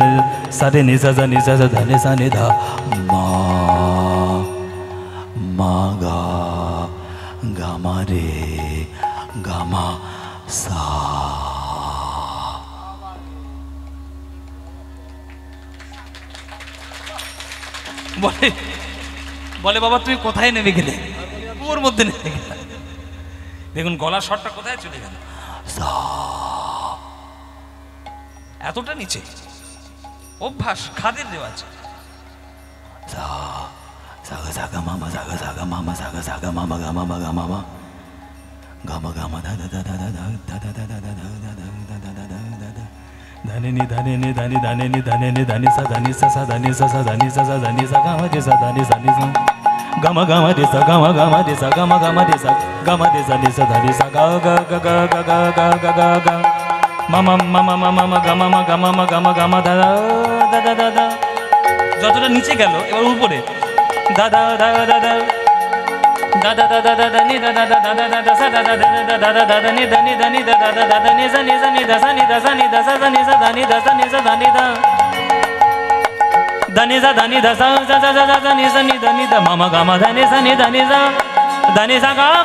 स रे नि स नि स धनी स नि ध म ग ग म रे ग म सा। বলে বলে বাবা তুমি কোথায় নেমে গেলে? ওর মধ্যে নেমে গেলে। দেখুন গলার স্বরটা কোথায় চলে গেল, এতটা নিচে। অভ্যাস, খাদের রেওয়াজ। সাগা সাগা মামা সাগা সাগা মামা সাগা সাগা মামা গামা মা গামা মা গামা গামা দা দা দা দা দা দা দা দা দা দা দা धनी नि धनी नि धनी धनी नि धनी नि धनी सा धनी सा सा धनी सा सा धनी सा सा धनी सा गामा दे सा धनी सा नि सा गामा गामा दे सा गामा गामा दे सा गामा गामा दे सा गामा दे सा नि सा धनी सा गा गा गा गा गा गा गा गा गा गा मामा मामा मामा मा गामा मा गामा मा गामा गामा दा दा दा दा दा যতটা নিচে গেল এবার উপরে দা দা দা দা দা da da da da da da ni da da da da da da da sa da da da da da da da da ni da ni da ni da da da da da ni sa ni sa ni da sa ni da sa ni da sa sa ni sa da ni da sa ni sa da ni da da ni sa da ni da sa sa sa sa sa ni sa ni da ni da mama ga ma da ni sa ga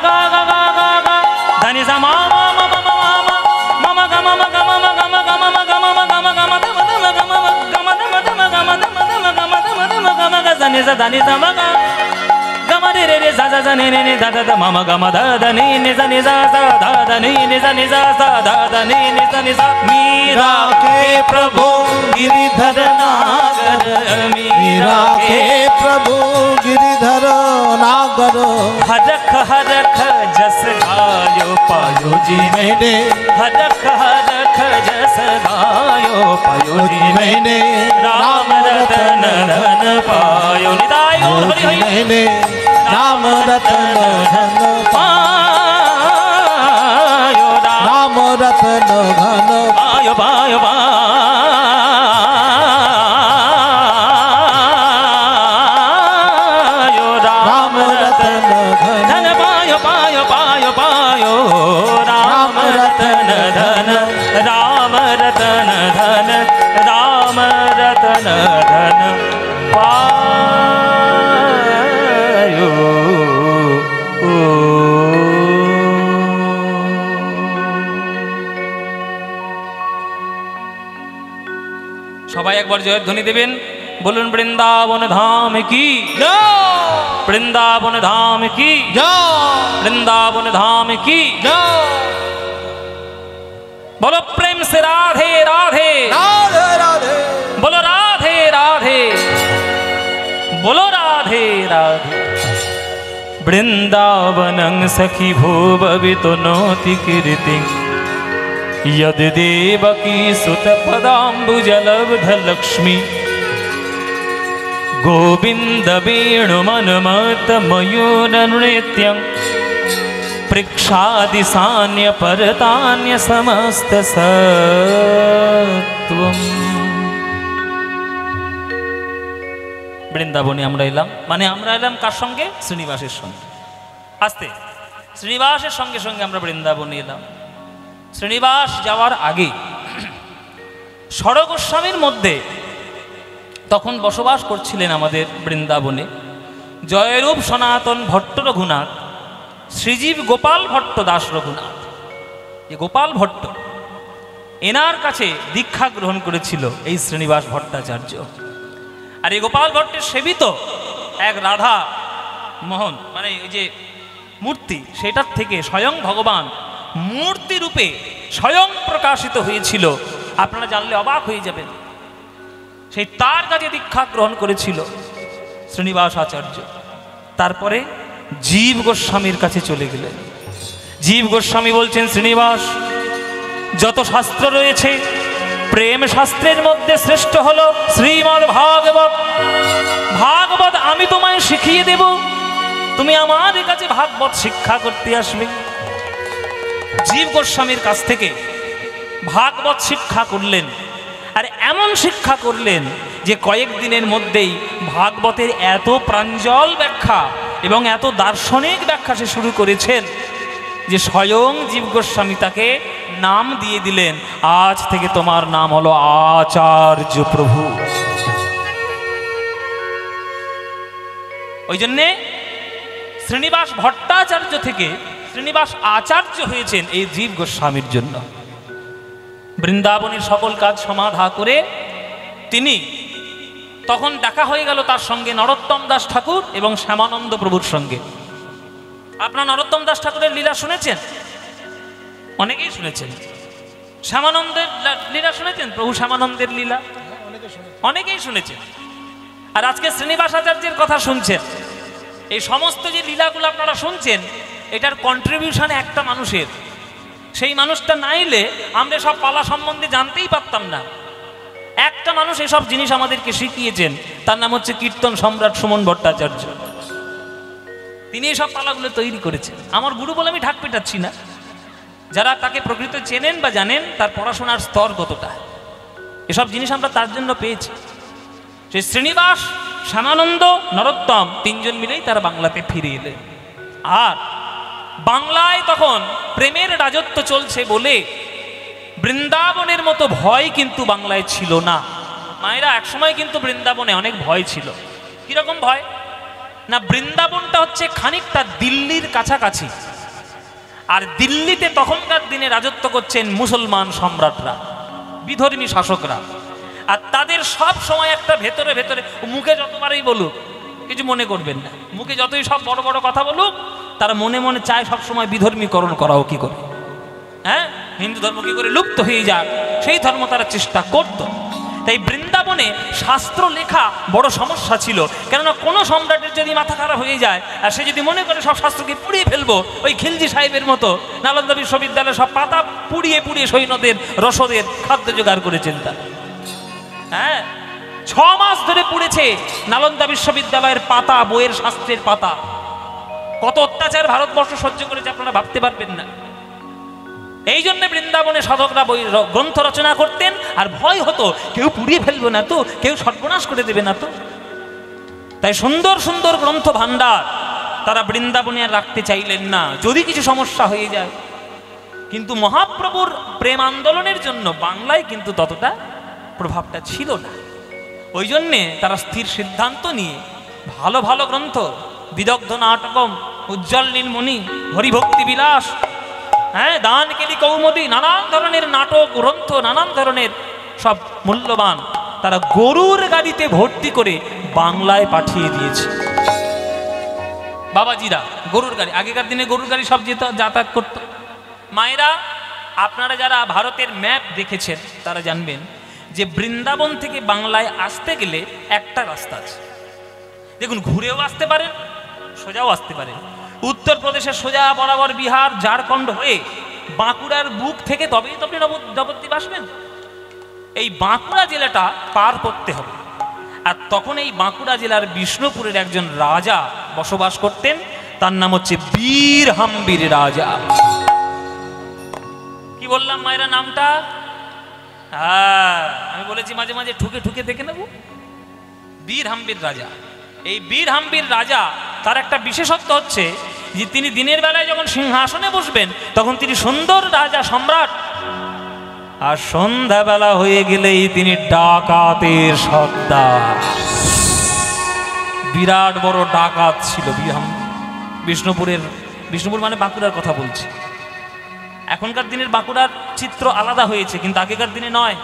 ga ga ga ga ga da ni sa ma ma ma ma ma ma mama ga ma ma ga ma ma ga ma ga ma ma ga ma ma ga ma ga ma da ma da ma ga ma ma ga ma da ma da ma ga ma da ma da ma ga ma da ma da ma ga ma ga sa ni sa ma ga gama re re sa sa sa ne ne da da da mama gama da da ni sa sa da da ni sa sa da da ni sa Meera के प्रभु गिरिधर नागर मीरा के प्रभु गिरिधर नागर हरख हरख जस गायो पायो जी मैंने हरख हरख जस गायो पायो जी मैंने राम रतन धन पायो निदायो मैंने राम रतन धन पायो राम रतन धन पायो पायो पायो राम रतन धन पायो पायो पायो पायो राम रतन धन राम रतन धन राम रतन धन पायो। সবাই একবার জয়ধ্বনি দেবেন, বলুন বৃন্দাবন ধাম কি জয়, বৃন্দাবন ধাম কি জয়, বৃন্দাবন ধাম কি জয়। বলো প্রেম সে রাধে রাধে রাধে রাধে, বলো রাধে রাধে, বলো রাধে রাধে। বৃন্দাবনং সখী ভুববিতো নোতি কীর্তি यद देवकी सुत पदाम्बुजलब्ध लक्ष्मी गोविंद वेणुमनुमत मयूर नृत्यं पृक्षादि सान्य परतान्य समस्त सत्वम। বৃন্দাবনে আমরা এলাম, মানে আমরা এলাম কার সঙ্গে? শ্রীনিবাসের সঙ্গে। আস্তে, শ্রীনিবাসের সঙ্গে সঙ্গে আমরা বৃন্দাবনে এলাম। শ্রীনিবাস যাওয়ার আগে ষড়গোস্বামীর মধ্যে তখন বসবাস করছিলেন আমাদের বৃন্দাবনে জয়রূপ সনাতন ভট্ট রঘুনাথ, শ্রীজীব গোপাল ভট্ট দাস রঘুনাথ। এই গোপাল ভট্ট এনার কাছে দীক্ষা গ্রহণ করেছিল এই শ্রীনিবাস ভট্টাচার্য। আর এই গোপাল ভট্টের সেবিত এক রাধা মোহন, মানে এই যে মূর্তি, সেটার থেকে স্বয়ং ভগবান মূর্তি রূপে স্বয়ং প্রকাশিত হয়েছিল। আপনারা জানলে অবাক হয়ে যাবেন। সেই তার কাছে দীক্ষা গ্রহণ করেছিল শ্রীনিবাস আচার্য। তারপরে জীব গোস্বামীর কাছে চলে গেলেন। জীব গোস্বামী বলছেন, শ্রীনিবাস, যত শাস্ত্র রয়েছে প্রেম শাস্ত্রের মধ্যে শ্রেষ্ঠ হলো শ্রীমদ্ ভাগবত। ভাগবত আমি তোমায় শিখিয়ে দেব। তুমি আমার কাছে ভাগবত শিক্ষা করতে আসবে। জীব গোস্বামীর কাছ থেকে ভাগবত শিক্ষা করলেন, আর এমন শিক্ষা করলেন যে কয়েকদিনের মধ্যেই ভাগবতের এত প্রাঞ্জল ব্যাখ্যা এবং এত দার্শনিক ব্যাখ্যা সে শুরু করেছেন যে স্বয়ং জীব গোস্বামী তাকে নাম দিয়ে দিলেন, আজ থেকে তোমার নাম হলো আচার্য প্রভু। ওই জন্যে শ্রীনিবাস ভট্টাচার্য থেকে শ্রীনিবাস আচার্য হয়েছেন এই জীব গোস্বামীর জন্য। বৃন্দাবনের সকল কাজ সমাধা করে তিনি তখন দেখা হয়ে গেল তার সঙ্গে নরোত্তম দাস ঠাকুর এবং শ্যামানন্দ প্রভুর সঙ্গে। আপনার নরোত্তম দাস ঠাকুরের লীলা শুনেছেন? অনেকেই শুনেছেন। শ্যামানন্দের লীলা শুনেছেন? প্রভু শ্যামানন্দের লীলা অনেকেই শুনেছেন। আর আজকে শ্রীনিবাস আচার্যের কথা শুনছেন। এই সমস্ত যে লীলাগুলো আপনারা শুনছেন, এটার কন্ট্রিবিউশন একটা মানুষের। সেই মানুষটা না এলে আমরা সব পালা সম্বন্ধে জানতেই পারতাম না। একটা মানুষ এসব জিনিস আমাদেরকে শিখিয়েছেন, তার নাম হচ্ছে কীর্তন সম্রাট সুমন ভট্টাচার্য। তিনি এসব পালাগুলো তৈরি করেছেন। আমার গুরু বলে আমি ঢাক পেটাচ্ছি না, যারা তাকে প্রকৃত চেনেন বা জানেন তার পড়াশোনার স্তর কতটা, এসব জিনিস আমরা তার জন্য পেয়েছি। সেই শ্রীনিবাস, শ্যামানন্দ, নরোত্তম তিনজন মিলেই তারা বাংলাতে ফিরে এলেন। আর বাংলায় তখন প্রেমের রাজত্ব চলছে বলে বৃন্দাবনের মতো ভয় কিন্তু বাংলায় ছিল না। মায়েরা, একসময় কিন্তু বৃন্দাবনে অনেক ভয় ছিল। কিরকম ভয় না, বৃন্দাবনটা হচ্ছে খানিকটা দিল্লির কাছাকাছি, আর দিল্লিতে তখনকার দিনে রাজত্ব করছেন মুসলমান সম্রাটরা, বিধর্মী শাসকরা। আর তাদের সব সময় একটা ভেতরে ভেতরে, মুখে যতবারই বলুক কিছু মনে করবেন না, মুখে যতই সব বড় বড় কথা বলুক, তারা মনে মনে চায় সবসময় বিধর্মীকরণ করাও কি করে, হ্যাঁ, হিন্দু ধর্ম কি করে লুপ্ত হয়ে যাক, সেই ধর্ম তারা চেষ্টা করত। তাই বৃন্দাবনে শাস্ত্র লেখা বড় সমস্যা ছিল। কেননা কোনো সম্রাটের যদি মাথা খারাপ হয়ে যায় আর সে যদি মনে করে সব শাস্ত্রকে পুড়িয়ে ফেলবো, ওই খিলজি সাহেবের মতো নালন্দা বিশ্ববিদ্যালয়ের সব পাতা পুড়িয়ে পুড়িয়ে সৈন্যদের রসদের খাদ্য জোগাড় করেছেন তারা। হ্যাঁ, 6 মাস ধরে পুড়েছে নালন্দা বিশ্ববিদ্যালয়ের পাতা, বইয়ের শাস্ত্রের পাতা। কত অত্যাচার ভারতবর্ষ সহ্য করেছে আপনারা ভাবতে পারবেন না। এই জন্য বৃন্দাবনে সাধকরা বই গ্রন্থ রচনা করতেন, আর ভয় হতো কেউ পুড়িয়ে ফেলবে না তো, কেউ সর্বনাশ করে দেবে না তো। তাই সুন্দর সুন্দর গ্রন্থ ভাণ্ডার তারা বৃন্দাবনে আর রাখতে চাইলেন না, যদি কিছু সমস্যা হয়ে যায়। কিন্তু মহাপ্রভুর প্রেম আন্দোলনের জন্য বাংলায় কিন্তু ততটা প্রভাবটা ছিল না। ওই জন্যে তারা স্থির সিদ্ধান্ত নিয়ে ভালো ভালো গ্রন্থ, বিদগ্ধ নাটকম, উজ্জ্বল নীলমণি, হরিভক্তি বিলাস, হ্যাঁ, দান কেলি কৌমুদী, নানান ধরনের নাটক গ্রন্থ, নানান ধরনের সব মূল্যবান তারা গরুর গাড়িতে ভর্তি করে বাংলায় পাঠিয়ে দিয়েছে। বাবাজিরা গরুর গাড়ি, আগেকার দিনে গরুর গাড়ি সব যেত, যাতায়াত করত। মায়েরা, আপনারা যারা ভারতের ম্যাপ দেখেছেন তারা জানবেন যে বৃন্দাবন থেকে বাংলায় আসতে গেলে একটা রাস্তা আছে। দেখুন, ঘুরেও আসতে পারেন, সোজাও আসতে পারেন। উত্তরপ্রদেশের সোজা বরাবর বিহার, ঝাড়খণ্ড হয়ে বাঁকুড়ার বুক থেকে তবেই তো আপনি নবদ্বীপ আসবেন। এই বাঁকুড়া জেলাটা পার করতে হবে। আর তখন এই বাঁকুড়া জেলার বিষ্ণুপুরের একজন রাজা বসবাস করতেন, তার নাম হচ্ছে বীর হাম্বির রাজা। কি বললাম মায়েরা নামটা? হ্যাঁ, আমি বলেছি মাঝে মাঝে ঠুকে ঠুকে দেখে নেব। বীর হাম্বির রাজা। এই বীর হাম্বির রাজা, তার একটা বিশেষত্ব হচ্ছে যে তিনি দিনের বেলায় যখন সিংহাসনে বসবেন তখন তিনি সুন্দর রাজা সম্রাট, আর সন্ধ্যাবেলা হয়ে গেলেই তিনি ডাকাতের সর্দার। বিরাট বড় ডাকাত ছিল বীর হাম্বির। বিষ্ণুপুর মানে বাঁকুড়ার কথা বলছি। এখনকার দিনের বাঁকুড়ার চিত্র আলাদা হয়েছে, কিন্তু আগেকার দিনে নয়।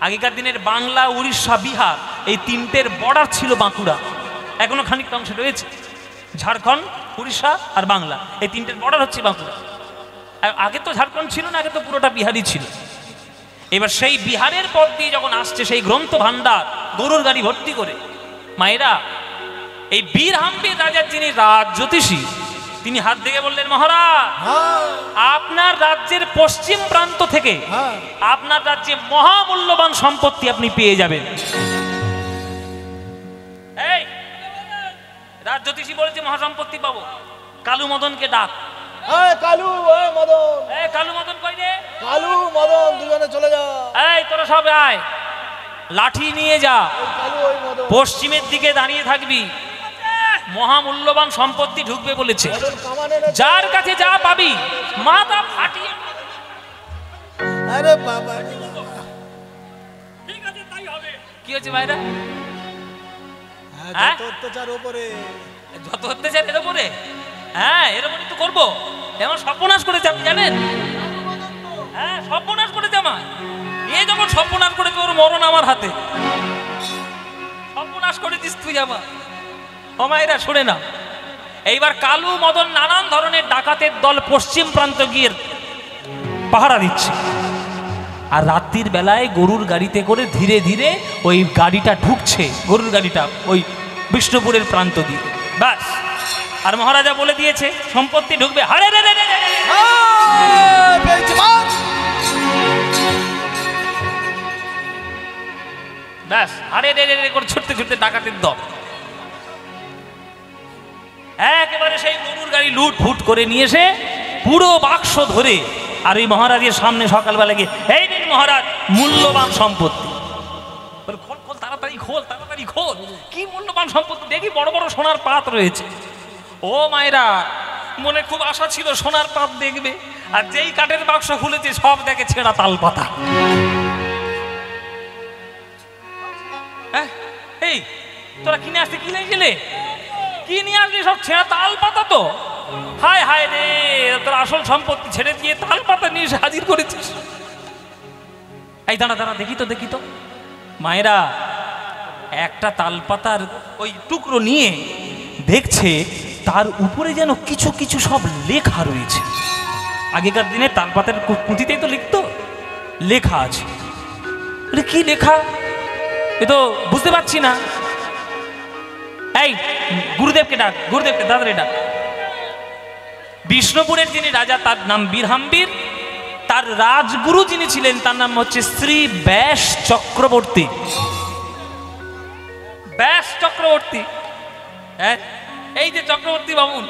আগেকার দিনের বাংলা, উড়িষ্যা, বিহার, এই তিনটের বর্ডার ছিল বাঁকুড়া। এখনো খানিকটা অংশ রয়েছে। ঝাড়খণ্ড, উড়িষ্যা আর বাংলা, এই তিনটের বর্ডার হচ্ছে বাঁকুড়া। আগে তো ঝাড়খণ্ড ছিল না, আগে তো পুরোটা বিহারই ছিল। এবার সেই বিহারের পথ দিয়ে যখন আসছে সেই গ্রন্থ ভাণ্ডার গরুর গাড়ি ভর্তি করে, মায়েরা, এই বীর হাম্বির রাজার যিনি রাজ জ্যোতিষী, তিনি হাত দেখে বললেন, মহারাজ, আপনার রাজ্যের পশ্চিম প্রান্ত থেকে আপনার রাজ্যে মহামূল্যবান সম্পত্তি আপনি পেয়ে যাবেন। এই রাজ জ্যোতিষী বলেছে মহাসম্পত্তি পাবো। কালু মদনকে ডাক। কালু, মদন, কালু মদন কই রে? কালু মদন দুজনে চলে যা। এই তোরা সব আয়, লাঠি নিয়ে যা, কালু ওই মদন পশ্চিমের দিকে দাঁড়িয়ে থাকবি। মহামূল্যবান সম্পত্তি ঢুকবে বলেছে, যার কাছে যা পাবি মাথা ফাটিয়ে। আরে বাবা, ঠিক আছে তাই হবে। কি হচ্ছে ভাইরা? যত অত্যাচার ওপরে, যত অত্যাচার এর উপরে, হ্যাঁ এর উপরে তো করবো। এমন সর্বনাশ করেছে আপনি জানেন? হ্যাঁ সর্বনাশ করেছে আমার। এ যখন সর্বনাশ করেছে ওর মরণ আমার হাতে। সর্বনাশ করেছিস তুই আমার। অমায়েরা শুনে না, এইবার কালু মদন নানান ধরনের ডাকাতের দল পশ্চিম প্রান্ত গিয়ে পাহারা দিচ্ছে। আর রাত্রির বেলায় গরুর গাড়িতে করে ধীরে ধীরে ওই গাড়িটা ঢুকছে, গরুর গাড়িটা ওই বিষ্ণুপুরের প্রান্ত দিয়ে। ব্যাস, আর মহারাজা বলে দিয়েছে সম্পত্তি ঢুকবে। হারে রে রে রে রে, ব্যাস হারে রে রে রে করে ছুটতে ছুটতে ডাকাতের দল একেবারে সেই গরুর গাড়ি লুট ফুট করে নিয়ে এসে পুরো বাক্স ধরে আর এই মহারাজের সামনে সকালবেলা গিয়ে, এই দিন মহারাজ মূল্যবান সম্পত্তি। খোল খোল তাড়াতাড়ি খোল, তাড়াতাড়ি খোল। কি মূল্যবান সম্পত্তি দেখি? বড় বড় সোনার পাত রয়েছে। ও মায়েরা, মনে খুব আশা ছিল সোনার পাত দেখবে, আর যেই কাঠের বাক্স খুলেছে সব দেখে ছেঁড়া তাল পাতা। এই তোরা কিনে আসতে কি নিয়ে গেলে? কি নিয়ে আসলি? সব ছেঁড়া তাল পাতা তো। হায় হায় রে, তোর আসল সম্পত্তি ছেড়ে দিয়ে তাল পাতা নিয়ে এসে হাজির করেছিস। এই দাঁড়া দাঁড়া, দেখি তো দেখি তো। মায়েরা একটা তাল পাতার ওই টুকরো নিয়ে দেখছে তার উপরে যেন কিছু কিছু সব লেখা রয়েছে। আগেকার দিনে তাল পাতার পুঁথিতেই তো লিখতো, লেখা আছে। কি লেখা এ তো বুঝতে পারছি না। এই গুরুদেবকে ডাক, গুরুদেবকে দাদারে ডাক। বিষ্ণুপুরের যিনি রাজা তার নাম বীরহাম্বীর, তার রাজগুরু যিনি ছিলেন তার নাম হচ্ছে শ্রী ব্যাস চক্রবর্তী। ব্যাস চক্রবর্তী, হ্যাঁ এই যে চক্রবর্তী বামুন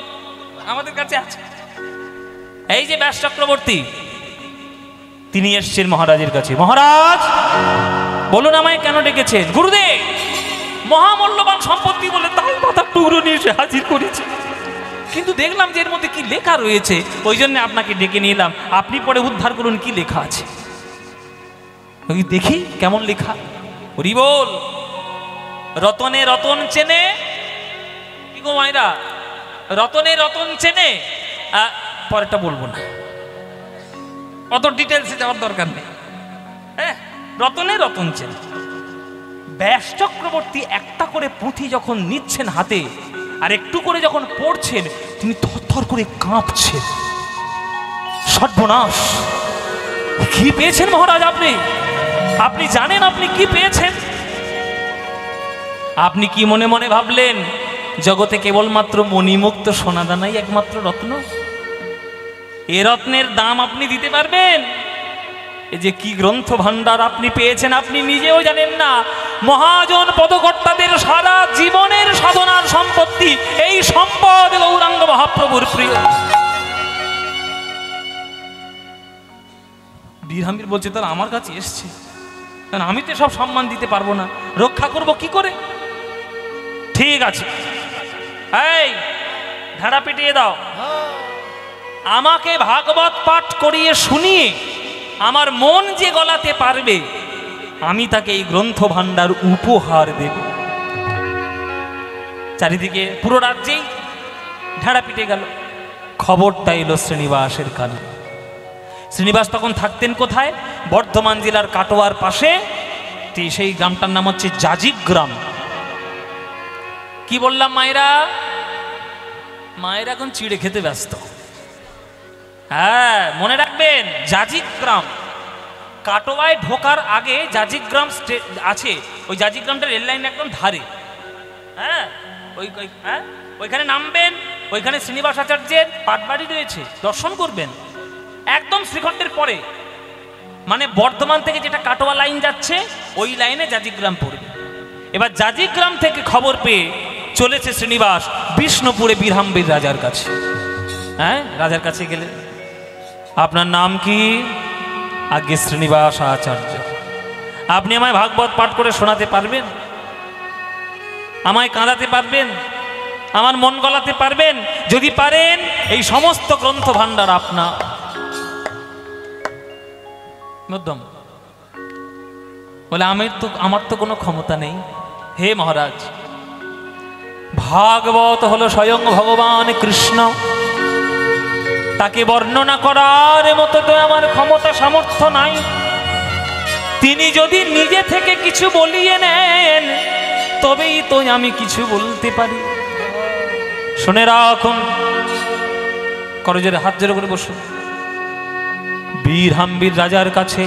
আমাদের কাছে আছে, এই যে ব্যাস চক্রবর্তী, তিনি এসছেন মহারাজের কাছে। মহারাজ বলুন আমায় কেন ডেকেছেন? গুরুদেব মহামূল্যবান সম্পত্তি বলে তাল পাতার টুকরো নিয়ে এসে হাজির করেছে, কিন্তু দেখলাম যে এর মধ্যে কি লেখা রয়েছে, ওই জন্য আপনাকে ডেকে নিয়ে এলাম। আপনি পরে উদ্ধার করুন কি লেখা আছে। দেখি কেমন লেখা। হরি বল। রতনে রতন চেনে, কি গো মায়েরা, রতনে রতন চেনে। পরেরটা বলবো না, অত ডিটেলসে যাওয়ার দরকার নেই। হ্যাঁ, রতনে রতন চেনে। ব্যাস চক্রবর্তী একটা করে পুঁথি যখন নিচ্ছেন হাতে আর একটু করে যখন পড়ছেন, তিনি থরথর করে কাঁপছেন। সর্বনাশ! কি পেয়েছেন মহারাজ আপনি? আপনি জানেন আপনি কি পেয়েছেন? আপনি কি মনে মনে ভাবলেন জগতে কেবলমাত্র মণিমুক্ত সোনাদানাই একমাত্র রত্ন? এ রত্নের দাম আপনি দিতে পারবেন? এই যে কি গ্রন্থ ভান্ডার আপনি পেয়েছেন আপনি নিজেও জানেন না। মহাজন পদকর্তাদের সারা জীবনের সাধনার সম্পত্তি এই সম্পদ গৌরাঙ্গ মহাপ্রভুর প্রিয়। বীরহাম্বীর বলছে তার আমার কাছে এসছে, কারণ আমি তো সব সম্মান দিতে পারবো না, রক্ষা করব কি করে? ঠিক আছে, এই ঢাড়া পিটিয়ে দাও, আমাকে ভাগবত পাঠ করিয়ে শুনিয়ে আমার মন যে গলাতে পারবে আমি তাকে এই গ্রন্থ ভান্ডার উপহার দেব। চারিদিকে পুরো রাজ্যেই ঢাড়া পিটে গেল। খবরটা এলো শ্রীনিবাসের কানে। শ্রীনিবাস তখন থাকতেন কোথায়? বর্ধমান জেলার কাটোয়ার পাশে, সেই গ্রামটার নাম হচ্ছে জাজিক গ্রাম। কি বললাম মায়েরা? মায়েরা এখন চিড়ে খেতে ব্যস্ত। হ্যাঁ মনে রাখবেন, জাজিক গ্রাম। কাটোয়ায় ঢোকার আগে জাজিক গ্রাম আছে, ওই জাজিক গ্রামটা রেল লাইন একদম ধারে। হ্যাঁ ওইখানে নামবেন, ওইখানে শ্রীনিবাস আচার্যের পাটবাড়ি রয়েছে, দর্শন করবেন। একদম শ্রীখণ্ডের পরে, মানে বর্ধমান থেকে যেটা কাটোয়া লাইন যাচ্ছে ওই লাইনে জাজিক গ্রাম পড়বে। এবার জাজিক গ্রাম থেকে খবর পেয়ে চলেছে শ্রীনিবাস বিষ্ণুপুরে বীরহাম্বীর রাজার কাছে। হ্যাঁ, রাজার কাছে গেলে, আপনার নাম কি? আজ্ঞে শ্রীনিবাস আচার্য। আপনি আমায় ভাগবত পাঠ করে শোনাতে পারবেন? আমায় কাঁদাতে পারবেন? আমার মন গলাতে পারবেন? যদি পারেন এই সমস্ত গ্রন্থ ভাণ্ডার আপনার। মধ্যম বলে, আমার তো কোনো ক্ষমতা নেই হে মহারাজ। ভাগবত হলো স্বয়ং ভগবান কৃষ্ণ, তাকে বর্ণনা করার মতো তো আমার ক্ষমতা সামর্থ্য নাই। তিনি যদি নিজে থেকে কিছু বলিয়ে নেন তবেই তো আমি কিছু বলতে পারি। শুনে রাখুন, করজোরে হাত জোড় করে বসুন। বীরহাম্বীর রাজার কাছে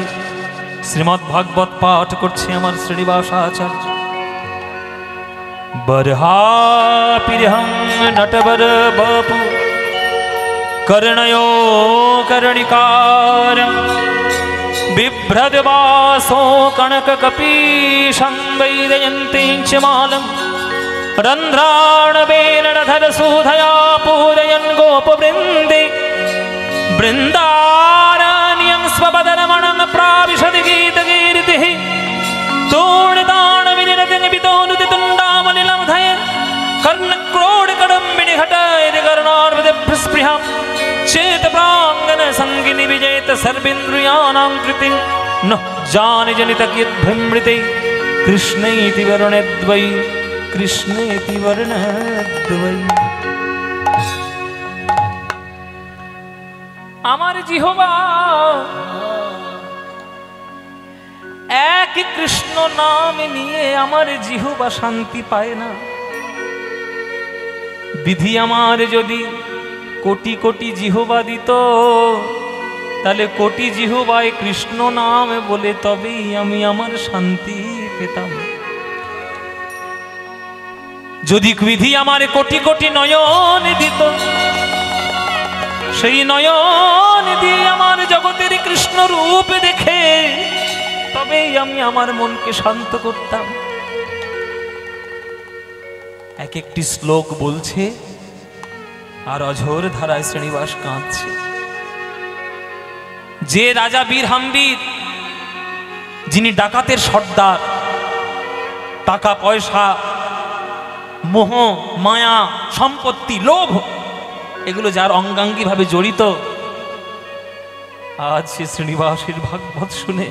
শ্রীমদ্ ভাগবত পাঠ করছে আমার শ্রীনিবাস আচার্য। বরহা পিরহং নটবর বাপু कर्णयो कर्णिकार बिभ्रद्वासो कनककपीशं वैदयन्तीं च मालं रन्ध्राणवेलनधरसूधया पूरयन् गोपवृन्दे बृन्दारण्यं स्वपदरमणं प्राविशति गीतकीर्तिः तूर्णिताणविनिरतिनिबितोनुतितुण्डामलिलं धयन् कर्णक्रोडकडम्बिनि घटायति कर्णार्वदिभ्यस्पृहां चेतप्राङ्गन सङ्गिनि विजयत सर्वेन्द्रियाणां कृतिं न जानि जनितकिद्भ्रमृते कृष्णेति वर्णद्वै कृष्णेति वर्णद्वै। আমার জিহ্বা এক কৃষ্ণ নাম নিয়ে আমার জিহ্বা শান্তি পায় না। বিধি আমার যদি কোটি কোটি জিহ্বা দিত তাহলে কোটি জিহ্বায় কৃষ্ণ নাম বলে তবেই আমি আমার শান্তি পেতাম। যদি বিধি আমার কোটি কোটি নয়ন দিত, সেই নয়ন দিয়ে আমার জগতের কৃষ্ণ রূপ দেখে তবেই আমি আমার মনকে শান্ত করতাম। এক একটি শ্লোক বলছে আর অঝোর ধারায় শ্রীনিবাস কাঁদছে। যে রাজা বীরহাম্বীর, যিনি ডাকাতের সর্দার, টাকা পয়সা, মোহ মায়া, সম্পত্তি, লোভ, এগুলো যার অঙ্গাঙ্গী ভাবে জড়িত, আজ সে শ্রীনিবাসের ভাগবত শুনে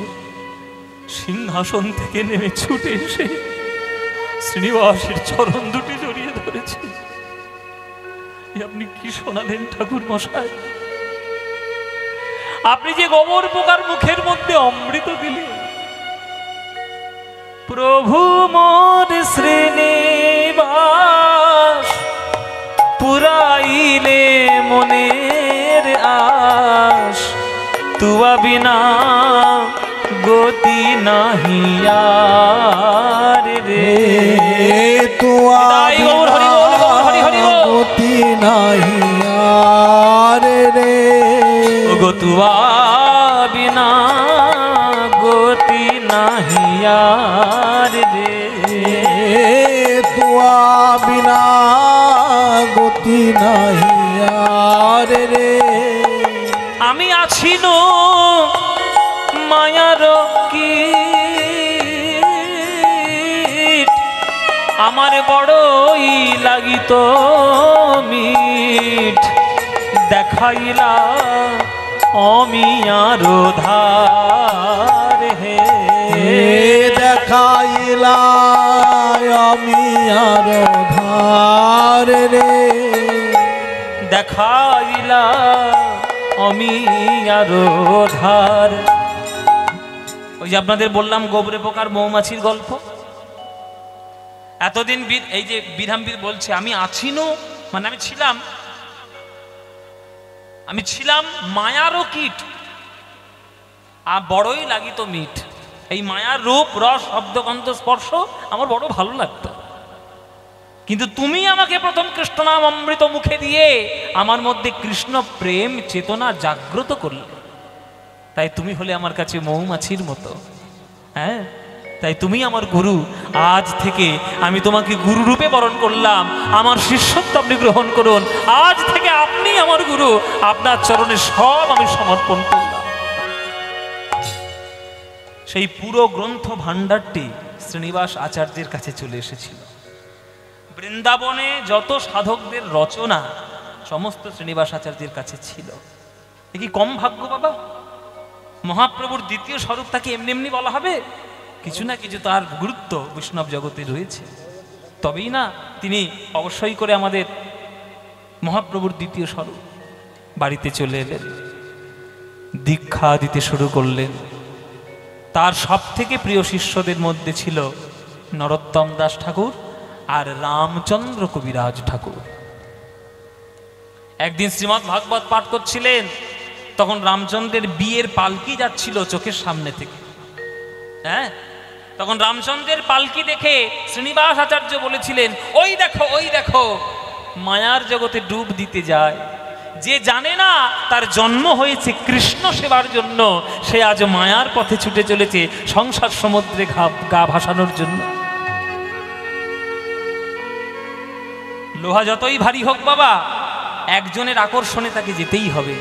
সিংহাসন থেকে নেমে ছুটে এসে শ্রীনিবাসের চরণ দুটি জড়িয়ে ধরেছে। আপনি কি শোনালেন ঠাকুর মশাই? আপনি যে গোবর পোকার মুখের মধ্যে অমৃত দিলেন। প্রভু মোর শ্রীনিবাস পুরাইলে মনের আশ, তুয়া বিনা গতি নাহি আর রে। তুয়া গতি নাহি আর রে। তুয়া বিনা গতি নাহি আর রে। তুয়া বিনা গতি নাহি আর রে। আমি আছি নো মায়ার কীট, আমার বড়ই লাগিত মিঠ, দেখাইলা অমিয়ার ধার হে। দেখাইলা অমিয়ার ধার রে। দেখাইলা অমিয়ার ধার। ওই যে আপনাদের বললাম গোবরে পোকার মৌমাছির গল্প। এতদিন এই যে বীরহাম্বীর বলছে আমি আছি নো, মানে আমি ছিলাম মায়ারও কীট আর বড়ই লাগিত মিঠ। এই মায়ার রূপ, রস, শব্দ, গন্ধ, স্পর্শ আমার বড় ভালো লাগতো, কিন্তু তুমি আমাকে প্রথম কৃষ্ণ নাম অমৃত মুখে দিয়ে আমার মধ্যে কৃষ্ণ প্রেম চেতনা জাগ্রত করলে, তাই তুমি হলে আমার কাছে মৌমাছির মতো। হ্যাঁ, তাই তুমি আমার গুরু, আজ থেকে আমি তোমাকে গুরু রূপে বরণ করলাম, আমার শিষ্যত্ব আপনি গ্রহণ করুন। আজ থেকে আপনি আমার গুরু, আপনার চরণে সব আমি সমর্পণ করলাম। সেই পুরো গ্রন্থ ভাণ্ডারটি শ্রীনিবাস আচার্যের কাছে চলে এসেছিল। বৃন্দাবনে যত সাধকদের রচনা সমস্ত শ্রীনিবাস আচার্যের কাছে ছিল। এ কি কম ভাগ্য বাবা? মহাপ্রভুর দ্বিতীয় স্বরূপ তাকে এমনি এমনি বলা হবে? কিছু না কিছু তার গুরুত্ব বৈষ্ণব জগতে রয়েছে, তবেই না তিনি অবশ্যই করে আমাদের মহাপ্রভুর দ্বিতীয় স্বরূপ। বাড়িতে চলে এলেন, দীক্ষা দিতে শুরু করলেন। তার সব থেকে প্রিয় শিষ্যদের মধ্যে ছিল নরোত্তম দাস ঠাকুর আর রামচন্দ্র কবিরাজ ঠাকুর। একদিন শ্রীমদ্ ভাগবত পাঠ করছিলেন, তখন রামচন্দ্রের বিয়ের পালকি যাচ্ছিল চোখের সামনে থেকে। হ্যাঁ, তখন রামচন্দ্রের পালকি দেখে শ্রীনিবাস আচার্য বলেছিলেন, ওই দেখো ওই দেখো, মায়ার জগতে ডুব দিতে যায়। যে জানে না তার জন্ম হয়েছে কৃষ্ণ সেবার জন্য, সে আজ মায়ার পথে ছুটে চলেছে সংসার সমুদ্রে গা ভাসানোর জন্য। লোহা যতই ভারী হোক বাবা, একজনের আকর্ষণে তাকে যেতেই হবে।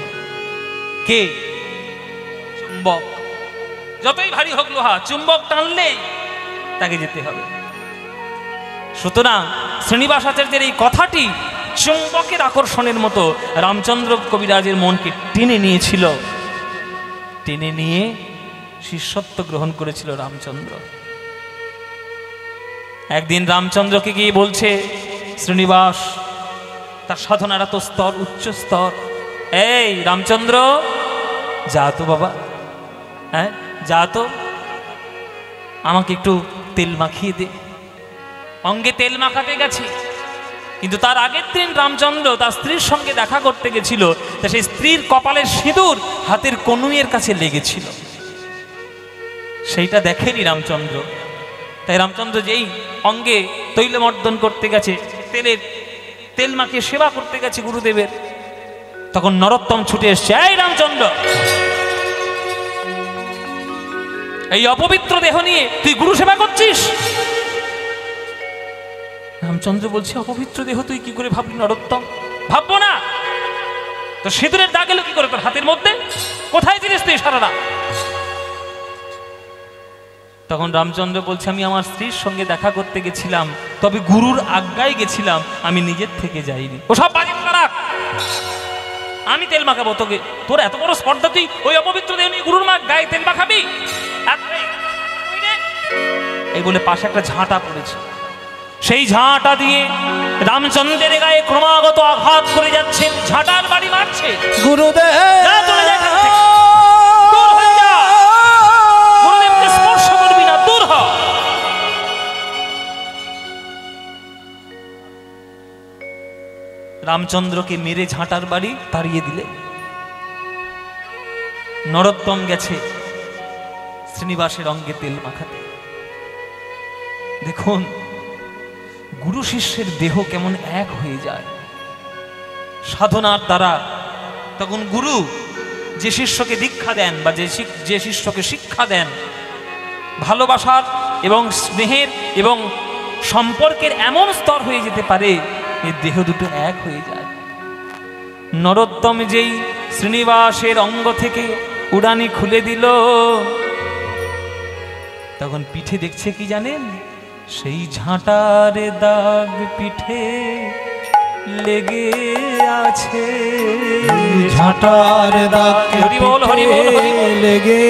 কে? চুম্বক। যতই ভারী হোক লোহা, চুম্বক টানলেই তাকে যেতে হবে। সুতরাং শ্রীনিবাস আচার্যের এই কথাটি চুম্বকের আকর্ষণের মতো রামচন্দ্র কবিরাজের মনকে টেনে নিয়েছিল। টেনে নিয়ে শিষ্যত্ব গ্রহণ করেছিল রামচন্দ্র। একদিন রামচন্দ্রকে গিয়ে বলছে শ্রীনিবাস, তার সাধনার এত স্তর, উচ্চ স্তর, এই রামচন্দ্র যা তো বাবা, হ্যাঁ যা তো, আমাকে একটু তেল মাখিয়ে দে। অঙ্গে তেল মাখাতে গেছে, কিন্তু তার আগের দিন রামচন্দ্র তার স্ত্রীর সঙ্গে দেখা করতে গেছিল। তা সেই স্ত্রীর কপালের সিঁদুর হাতের কনুইয়ের কাছে লেগেছিল, সেইটা দেখেনি রামচন্দ্র। তাই রামচন্দ্র যেই অঙ্গে তৈলমর্দন করতে গেছে, তেল মাখিয়ে সেবা করতে গেছে গুরুদেবের, তখন নরোত্তম ছুটে এসছে, এই রামচন্দ্র, এই অপবিত্র দেহ নিয়ে তুই গুরু সেবা করছিস? রামচন্দ্র বলছে, অপবিত্র দেহ তুই কি করে ভাবলি নরোত্তম? ভাববো না। তো সিঁদুরের দাগ এলো কি করে তোর হাতের মধ্যে? কোথায় ছিলিস তুই সারা রাত? তখন রামচন্দ্র বলছে, আমি আমার স্ত্রীর সঙ্গে দেখা করতে গেছিলাম, তবে গুরুর আজ্ঞায় গেছিলাম, আমি নিজের থেকে যাইনি। ওসব বাজে কথা রাখ, আমি তেল মাখাবো তোকে? তোর এত বড় স্পর্ধা, তুই ওই অপবিত্র দেহ নিয়ে গুরুর গায়ে তেল মাখাবি? এই বলে পাশে একটা ঝাঁটা পড়েছে, সেই ঝাঁটা দিয়ে রামচন্দ্রের গায়ে ক্রমাগত আঘাত করে যাচ্ছেন, ঝাঁটার বাড়ি মারছে। গুরুদেব গুরুদেবকে স্পর্শ করবি না, দূর হ। রামচন্দ্রকে মেরে ঝাঁটার বাড়ি তাড়িয়ে দিলে। নরোত্তম গেছে শ্রীনিবাসের অঙ্গে তেল মাখাতে। দেখুন গুরু শিষ্যের দেহ কেমন এক হয়ে যায় সাধনার দ্বারা। তখন গুরু যে শিষ্যকে দীক্ষা দেন বা যে শিষ্যকে শিক্ষা দেন, ভালোবাসার এবং স্নেহের এবং সম্পর্কের এমন স্তর হয়ে যেতে পারে, এই দেহ দুটো এক হয়ে যায়। নরোত্তম যেই শ্রীনিবাসের অঙ্গ থেকে উড়ানি খুলে দিল, তখন পিঠে দেখছে কি জানেন? সেই ঝাঁটার দাগ পিঠে লেগে আছে, ঝাঁটার দাগ লেগে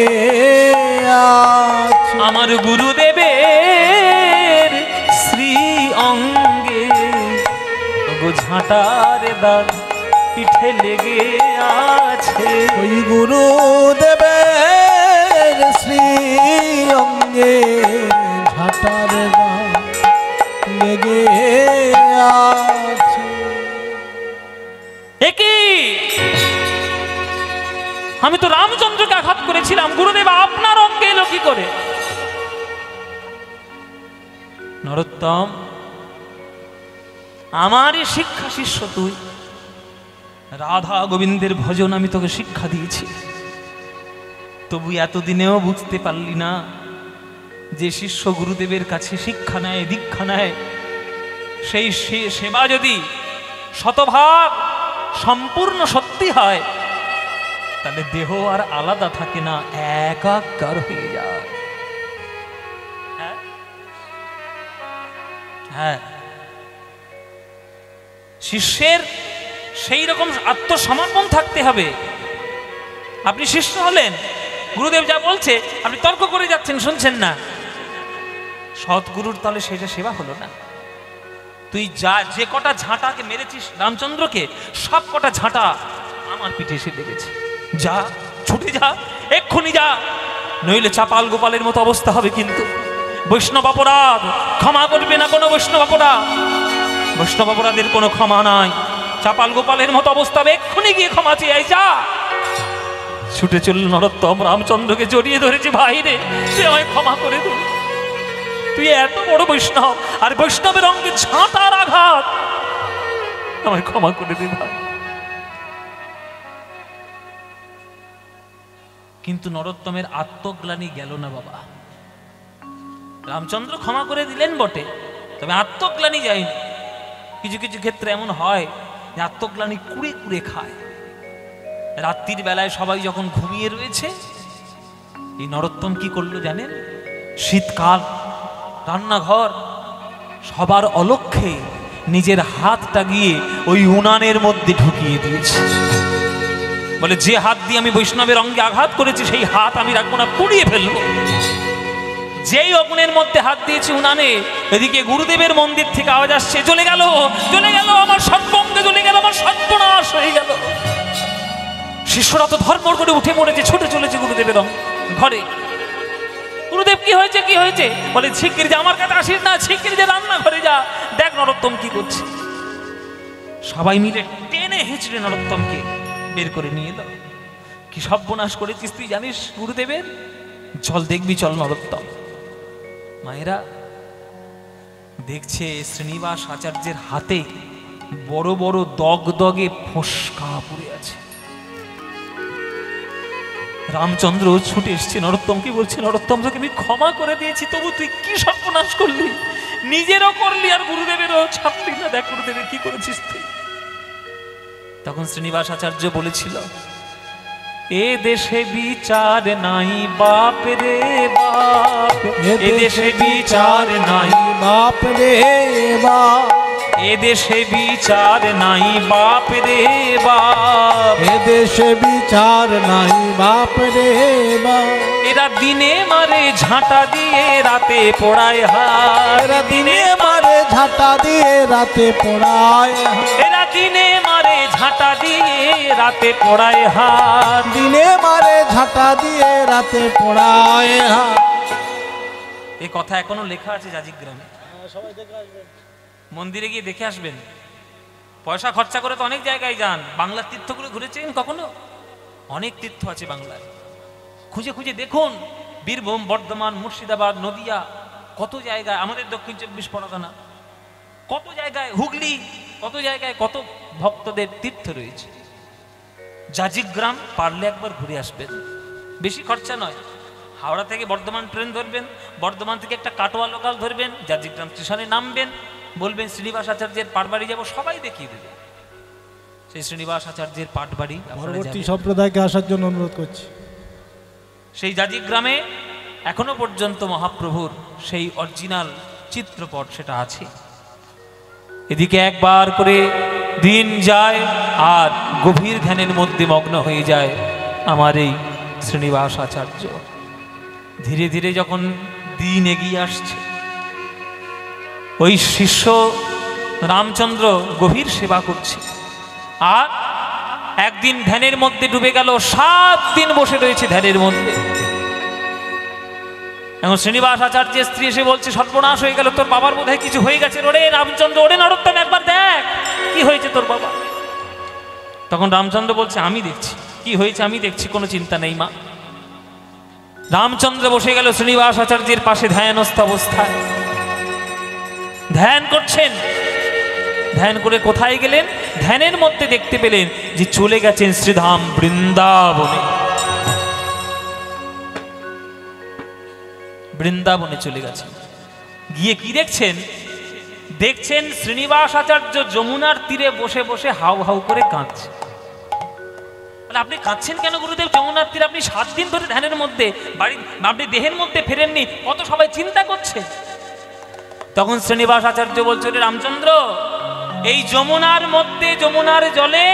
আছে আমার গুরুদেবের শ্রী অঙ্গে, গো ঝাঁটার দাগ পিঠে লেগে আছে। ওই গুরুদেবের শ্রী অঙ্গে ঝাঁটার দাগ লেগে আছে। একই আমি তো রামচন্দ্রকে আঘাত করেছিলাম, গুরুদেব আপনার অঙ্গে এলো কি করে? নরোত্তম, আমারই শিক্ষা শিষ্য তুই, রাধা গোবিন্দের ভজন আমি তোকে শিক্ষা দিয়েছি, তবু এতদিনেও বুঝতে পারলি না যে শিষ্য গুরুদেবের কাছে শিক্ষা নেয়, দীক্ষা নেয়, সেই সেবা যদি শতভাগ সম্পূর্ণ সত্যি হয়, তাহলে দেহ আর আলাদা থাকে না, একাকার হয়ে যায়। হ্যাঁ, শিষ্যের সেই রকম আত্মসমর্পণ থাকতে হবে। আপনি শিষ্য হলেন, গুরুদেব যা বলছে আপনি তর্ক করে যাচ্ছেন, শুনছেন না, সৎগুরুর তলে সেটা সেবা হলো না। তুই যা যে কটা ঝাঁটাকে মেরেছিস রামচন্দ্রকে, সব কটা ঝাঁটা আমার পিঠে এসে লেগেছে। যা, ছুটে যা, এক্ষুনি যা, নইলে চাপাল গোপালের মতো অবস্থা হবে। কিন্তু বৈষ্ণব অপরাধ ক্ষমা করবে না কোনো বৈষ্ণব অপরাধ, বৈষ্ণব অপরাধের কোনো ক্ষমা নাই। চাপাল গোপালের মতো অবস্থা হবে, এক্ষুনি গিয়ে ক্ষমা চেয়ে যা। ছুটে চলল নরোত্তম, রামচন্দ্রকে জড়িয়ে ধরেছে, ভাই রে তুই আমায় ক্ষমা করে দে, তুই এত বড় বৈষ্ণব আর বৈষ্ণবের অঙ্গে ঝাঁটার আঘাত, আমায় ক্ষমা করে দে ভাই। কিন্তু নরোত্তমের আত্মগ্লানি গেল না বাবা। রামচন্দ্র ক্ষমা করে দিলেন বটে, তবে আত্মগ্লানি যায়নি। কিছু কিছু ক্ষেত্রে এমন হয় যে আত্মগ্লানি কুড়ে কুড়ে খায়। রাত্রির বেলায় সবাই যখন ঘুমিয়ে রয়েছে, এই নরোত্তম কি করলো জানেন? শীতকাল, রান্নাঘর, সবার অলক্ষ্যে নিজের হাতটা গিয়ে ওই উনানের মধ্যে ঢুকিয়ে দিয়েছে। বলে, যে হাত দিয়ে আমি বৈষ্ণবের অঙ্গে আঘাত করেছি সেই হাত আমি রাখবো না, পুড়িয়ে ফেলবো। যেই অগ্নের মধ্যে হাত দিয়েছি উনানে, এদিকে গুরুদেবের মন্দির থেকে আওয়াজ আসছে, জ্বলে গেল, জ্বলে গেল, আমার সর্বঙ্গে জ্বলে গেল, আমার সর্বনাশ হয়ে গেল। শিষ্যরা তো ধর্মর করে উঠে পড়েছে, ছুটে চলেছে গুরুদেবের ঘরে। গুরুদেব কি হয়েছে, কি হয়েছে? বলে, শিগগির যে আমার কাছে আসিস না, শিগগির যে রান্না ঘরে যা, দেখ নরোত্তম কি করছে। সবাই মিলে টেনে হেঁচড়ে নরোত্তমকে বের করে নিয়ে এলো। কি সর্বনাশ করেছিস তুই জানিস গুরুদেবের? চল দেখবি, চল নরোত্তম। মায়েরা দেখছে শ্রীনিবাস আচার্যের হাতে বড় বড় দগদগে ফোস্কা পড়ে আছে। রামচন্দ্র ছুটে এসছে, নরোত্তমকে বলছে, নরোত্তম তোকে আমি ক্ষমা করে দিয়েছি, তবু তুই কি সর্বনাশ করলি, নিজেরও করলি আর গুরুদেবেরও ছাড়লি না, দেখ গুরুদেবের কি করেছিস তুই। তখন শ্রীনিবাস আচার্য বলেছিল, এ দেশে বিচার নাই বাপ রে বাপ, এ দেশে বিচার নাই বাপ রে বাপ, এ দেশে বিচার নাই বাপ রে বাপ, এ দেশে বিচার নাই বাপ রে বাপ। এরা দিনে মারে ঝাঁটা দিয়ে রাতে পোড়ায় হাত, এরা দিনে মারে ঝাঁটা দিয়ে রাতে পোড়ায়, এরা দিনে মারে ঝাঁটা দিয়ে রাতে পোড়ায় হাত, দিনে মারে ঝাঁটা দিয়ে রাতে পোড়ায় হাত। এই কথা এখনো লেখা আছে জাজিগ্রামে, মন্দিরে গিয়ে দেখে আসবেন। পয়সা খরচা করে তো অনেক জায়গায় যান। বাংলার তীর্থগুলো ঘুরেছেন কখনো? অনেক তীর্থ আছে বাংলায়, খুঁজে খুঁজে দেখুন। বীরভূম, বর্ধমান, মুর্শিদাবাদ, নদিয়া, কত জায়গায়, আমাদের দক্ষিণ 24 পরগনা, কত জায়গায়, হুগলি, কত জায়গায় কত ভক্তদের তীর্থ রয়েছে। জাজিগ্রাম পারলে একবার ঘুরে আসবেন, বেশি খরচা নয়। হাওড়া থেকে বর্ধমান ট্রেন ধরবেন, বর্ধমান থেকে একটা কাটোয়া লোকাল ধরবেন, জাজিগ্রাম স্টেশনে নামবেন, বলবেন শ্রীনিবাস আচার্যের পাটবাড়ি যাব, সবাই দেখিয়ে দেবে সেই শ্রীনিবাস আচার্যের পাটবাড়ি। পরবর্তী সম্প্রদায়কে আসার জন্য অনুরোধ করছি। সেই জাজিগ্রামে এখনো পর্যন্ত মহাপ্রভুর সেই অরিজিনাল চিত্রপট সেটা আছে। এদিকে একবার করে দিন যায় আর গভীর ধ্যানের মধ্যে মগ্ন হয়ে যায় আমার এই শ্রীনিবাস আচার্য। ধীরে ধীরে যখন দিন এগিয়ে আসছে, ওই শিষ্য রামচন্দ্র গভীর সেবা করছে, আর একদিন ধ্যানের মধ্যে ডুবে গেল, 7 দিন বসে রয়েছে ধ্যানের মধ্যে। এখন শ্রীনিবাস আচার্যের স্ত্রী এসে বলছে, সর্বনাশ হয়ে গেল, তোর বাবার বোধহয় কিছু হয়ে গেছে। ওরে রামচন্দ্র, ওরে নরোত্তম, একবার দেখ কি হয়েছে তোর বাবা। তখন রামচন্দ্র বলছে, আমি দেখছি কি হয়েছে, আমি দেখছি, কোনো চিন্তা নেই মা। রামচন্দ্র বসে গেল শ্রীনিবাস আচার্যের পাশে ধ্যানস্থ অবস্থায়, ধ্যান করছেন। ধ্যান করে কোথায় গেলেন? ধ্যানের মধ্যে দেখতে পেলেন যে চলে গেছেন শ্রীধাম বৃন্দাবনে। বৃন্দাবনে চলে গেছেন। গিয়ে কি দেখছেন? দেখছেন শ্রীনিবাস আচার্য যমুনার তীরে বসে বসে হাউ হাউ করে কাঁদছে। আপনি কাঁদছেন কেন গুরুদেব? যমুনার তীরে আপনি 7 দিন ধরে ধ্যানের মধ্যে, আপনি দেহের মধ্যে ফেরেননি, কত সবাই চিন্তা করছে। তখন শ্রীনিবাস আচার্য বলছে, রামচন্দ্র, এই যমুনার মধ্যে, যমুনার জলে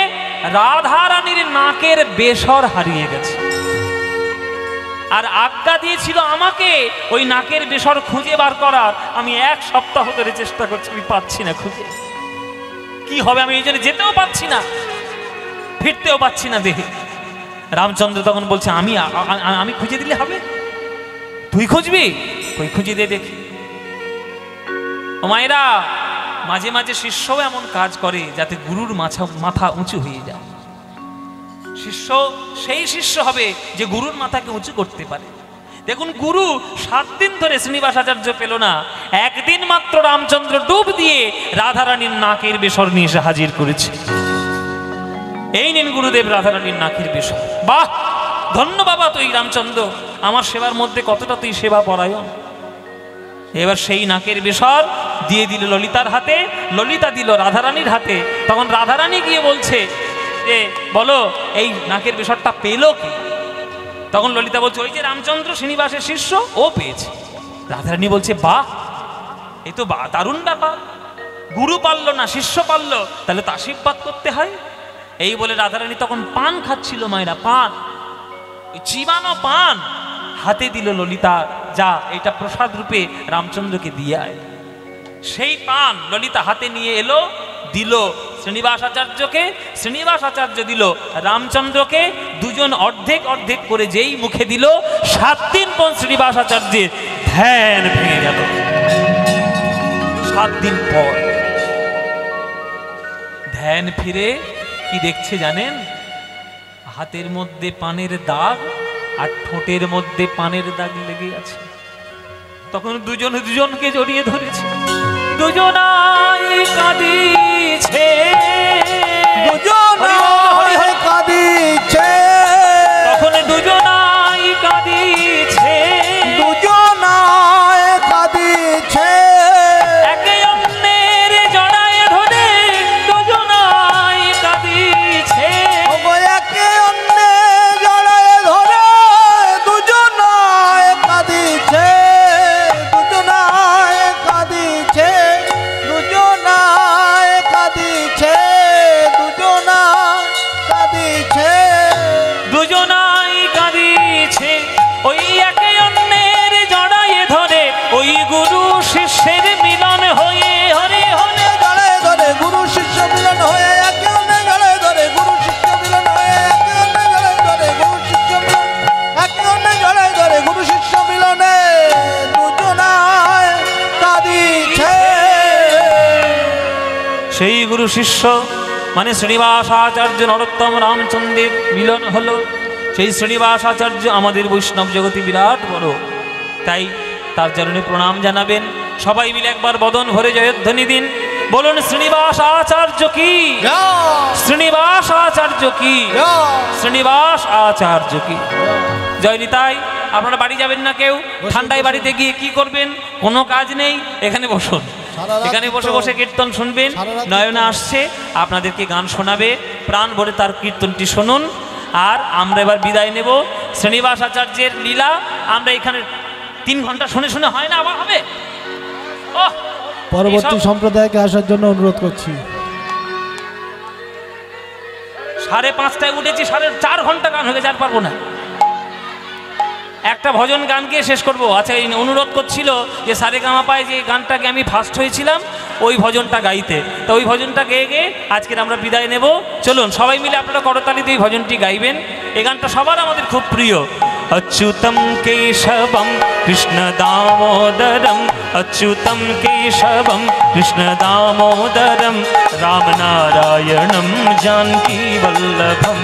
রাধা রানীর নাকের বেসর হারিয়ে গেছে, আর আজ্ঞা দিয়েছিল আমাকে ওই নাকের বেসর খুঁজে বার করার। আমি 1 সপ্তাহ ধরে চেষ্টা করছি, আমি পাচ্ছি না খুঁজে। কি হবে? আমি এই জন্য যেতেও পাচ্ছি না, ফিরতেও পাচ্ছি না দেহে। রামচন্দ্র তখন বলছে, আমি খুঁজে দিলে হবে? তুই খুঁজবি? তুই খুঁজে দিয়ে দেখি। ও মায়েরা, মাঝে মাঝে শিষ্যও এমন কাজ করে যাতে গুরুর মাথা উঁচু হয়ে যায়। শিষ্য সেই শিষ্য হবে যে গুরুর মাথাকে উঁচু করতে পারে। দেখুন, গুরু 7 দিন ধরে শ্রীনিবাস আচার্য পেল না, একদিন মাত্র রামচন্দ্র ডুব দিয়ে রাধারানীর নাকের বেসর নিয়ে এসে হাজির করেছে। এই নিন গুরুদেব রাধারানীর নাকের বেসর। বাহ, ধন্য বাবা তুই রামচন্দ্র, আমার সেবার মধ্যে কতটা তুই সেবা পরায়ণ। এবার সেই নাকের বেসর দিয়ে দিল ললিতার হাতে, ললিতা দিল রাধারানীর হাতে। তখন রাধারানী গিয়ে বলছে যে, বলো এই নাকের বেসরটা পেলো কি? তখন ললিতা বলছে, ওই যে রামচন্দ্র শ্রীনিবাসের শিষ্য, ও পেয়েছে। রাধারানী বলছে, বাহ, এই তো দারুণ ব্যাপার। গুরু পারল না, শিষ্য পারল, তাহলে তো আশীর্বাদ করতে হয়। এই বলে রাধারানী তখন পান খাচ্ছিল। মায়েরা, পান, ওই চিবানো পান হাতে দিল ললিতা, যা এটা প্রসাদ রূপে রামচন্দ্রকে দিয়ে আয়। সেই পান ললিতা হাতে নিয়ে এলো, দিল শ্রীনিবাস আচার্যকে, শ্রীনিবাস আচার্য দিল রামচন্দ্রকে। দুজন অর্ধেক অর্ধেক করে যেই মুখে দিল, 7 দিন পর শ্রীনিবাস আচার্যের ধ্যান ভেঙে গেল। 7 দিন পর ধ্যান ফিরে কি দেখছে জানেন? হাতের মধ্যে পানের দাগ আর ঠোঁটের মধ্যে পানের দাগ লেগে আছে। তখন দুজনকে জড়িয়ে ধরেছে, দুজনাই কাঁদিছে, দুজনাই কাঁদিছে, তখন দুজনাই কাঁদিছে, দুজনাই কাঁদিছে, একে অন্যের জড়ায় ধরে দুজনাই কাঁদিছে, একে অন্যের জড়ায় ধরে দুজনাই কাঁদিছে, দুজনাই কাঁদিছে, দুজনাই কাঁদিছে, দুজনাই কাঁদিছে, দুজনাই কাঁদিছে। ওই একে অন্যের জড়ায় ধরে ওই গুরু শিষ্যের মিলন হয়ে, হরে হরে জড়ায় ধরে গুরু শিষ্য মিলন হয়ে, একে অন্যের জড়ায় ধরে গুরু শিষ্য মিলন হয়ে, একে অন্যের জড়ায় ধরে গুরু শিষ্য মিলন, একে অন্যের জড়ায় ধরে গুরু শিষ্য মিলনে দুজনাই কাঁদিছে। সেই গুরু শিষ্য মানে শ্রীনিবাস আচার্য নরোত্তম রামচন্দ্রের মিলন হলো। সেই শ্রীনিবাস আচার্য আমাদের বৈষ্ণব জগতে বিরাট বড়, তাই তার চরণে প্রণাম জানাবেন। সবাই মিলে একবার বদন ভরে জয়ধ্বনি দিন, বলুন শ্রীনিবাস আচার্য কি, শ্রীনিবাস আচার্য কি, শ্রীনিবাস আচার্য কি। জয় নিতাই। আপনারা বাড়ি যাবেন না কেউ? ঠান্ডায় বাড়িতে গিয়ে কি করবেন? কোনো কাজ নেই, এখানে বসুন, এখানে বসে বসে কীর্তন শুনবেন। নয়না আসছে, আপনাদেরকে গান শোনাবে, প্রাণ ভরে তার কীর্তনটি শুনুন। আর আমরা এবার বিদায় নেব। শ্রীনিবাস আচার্যের লীলা আমরা এখানে 3 ঘন্টা শুনে শুনে হয় না, আবার হবে। পরবর্তী সম্প্রদায়কে আসার জন্য অনুরোধ করছি। 5:30টায় উঠেছি, 4.5 ঘন্টা গান হয়ে গেছে, আর পারবো না। একটা ভজন গান গিয়ে শেষ করবো। আচ্ছা, এই অনুরোধ করছিল যে সারেগামাপায় যে গানটাকে আমি ফার্স্ট হয়েছিলাম ওই ভজনটা গাইতে, তো ওই ভজনটা গেয়ে গিয়ে আজকের আমরা বিদায় নেব। চলুন সবাই মিলে আপনারা করতালিতে এই ভজনটি গাইবেন। এই গানটা সবার আমাদের খুব প্রিয়। अच्युतं केशवं कृष्णदामोदरं, अच्युतं केशवं कृष्णदामोदरं, रामनारायणं जानकीवल्लभं।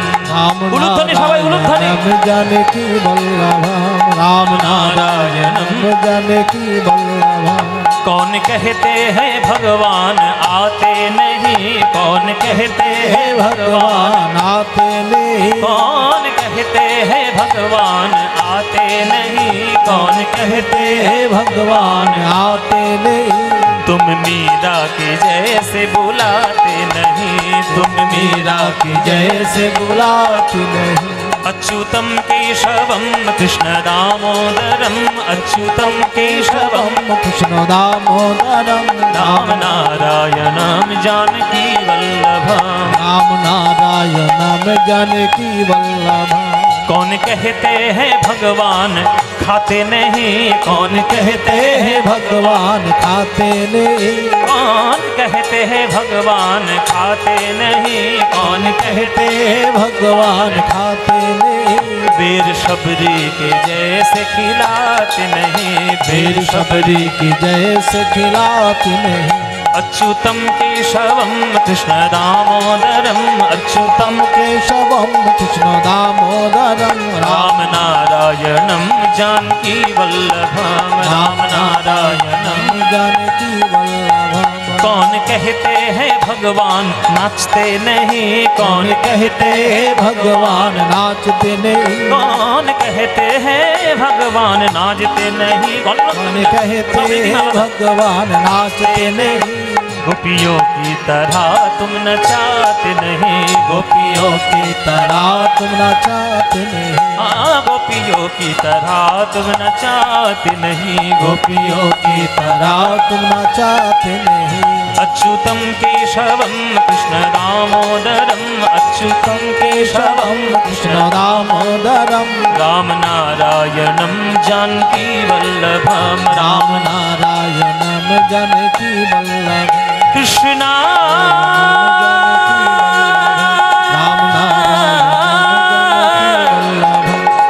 उलुध्वनि सबाई उलुध्वनि। जानकी वल्लभं रामनारायणं जानकी वल्लभं। कौन कहते हैं भगवान आते नहीं, कौन कहते हैं भगवान आते नहीं, कौन कहते कहते हैं भगवान आते नहीं, कौन कहते हैं भगवान आते नहीं। तुम मीरा की जैसे बुलाते नहीं, तुम मीरा की जैसे बुलाती नहीं। अच्युतम केशवम कृष्ण दामोदरम, अच्युतम केशवम कृष्ण दामोदरम। राम नारायणम जानकी वल्लभम, राम नारायणम जानकी वल्लभम। कौन कहते हैं भगवान खाते नहीं, कौन कहते हैं भगवान खाते नहीं। कौन कहते हैं भगवान खाते नहीं, कौन कहते हैं भगवान खाते नहीं। बेर शबरी के जैसे खिलाते नहीं, बेर शबरी की जैसे खिलाती नहीं। अच्युतम केशवम कृष्ण दामोदरम, अच्युतम केशवम कृष्ण दामोदरम। राम नारायणम जानकी वल्लभम, राम नारायणम जानकी वल्लभम। कौन कहते हैं भगवान नाचते नहीं, कौन कहते हैं भगवान नाचते नहीं। कौन कहते हैं भगवान नाचते नहीं, कौन कहते हैं भगवान नाचते नहीं। गोपियों की तरह तुम नचाते नहीं, गोपियों की तरह तुम नचाते नहीं। हाँ गोपियों की तरह तुम नचाते नहीं, गोपियों की तरह तुम नचाते नहीं। अच्युतम केशवम कृष्ण दामोदरम, अच्युतम केशवम कृष्ण दामोदरम। राम नारायणम जानकी वल्लभम, राम नारायणम जानकी वल्लभम। कृष्णा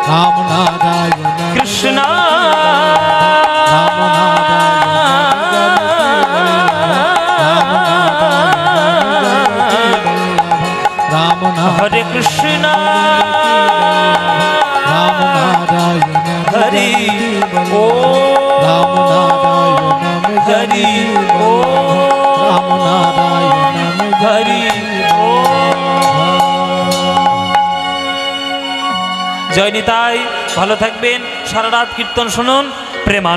राम नारायण कृष्णा हरे कृष्णा राम नारायण हरि ओ राम नारायण हरि ओ राम नारायण हरि ओ। জয় নিতাই, ভালো থাকবেন, সারা রাত কীর্তন শুনুন, প্রেমান।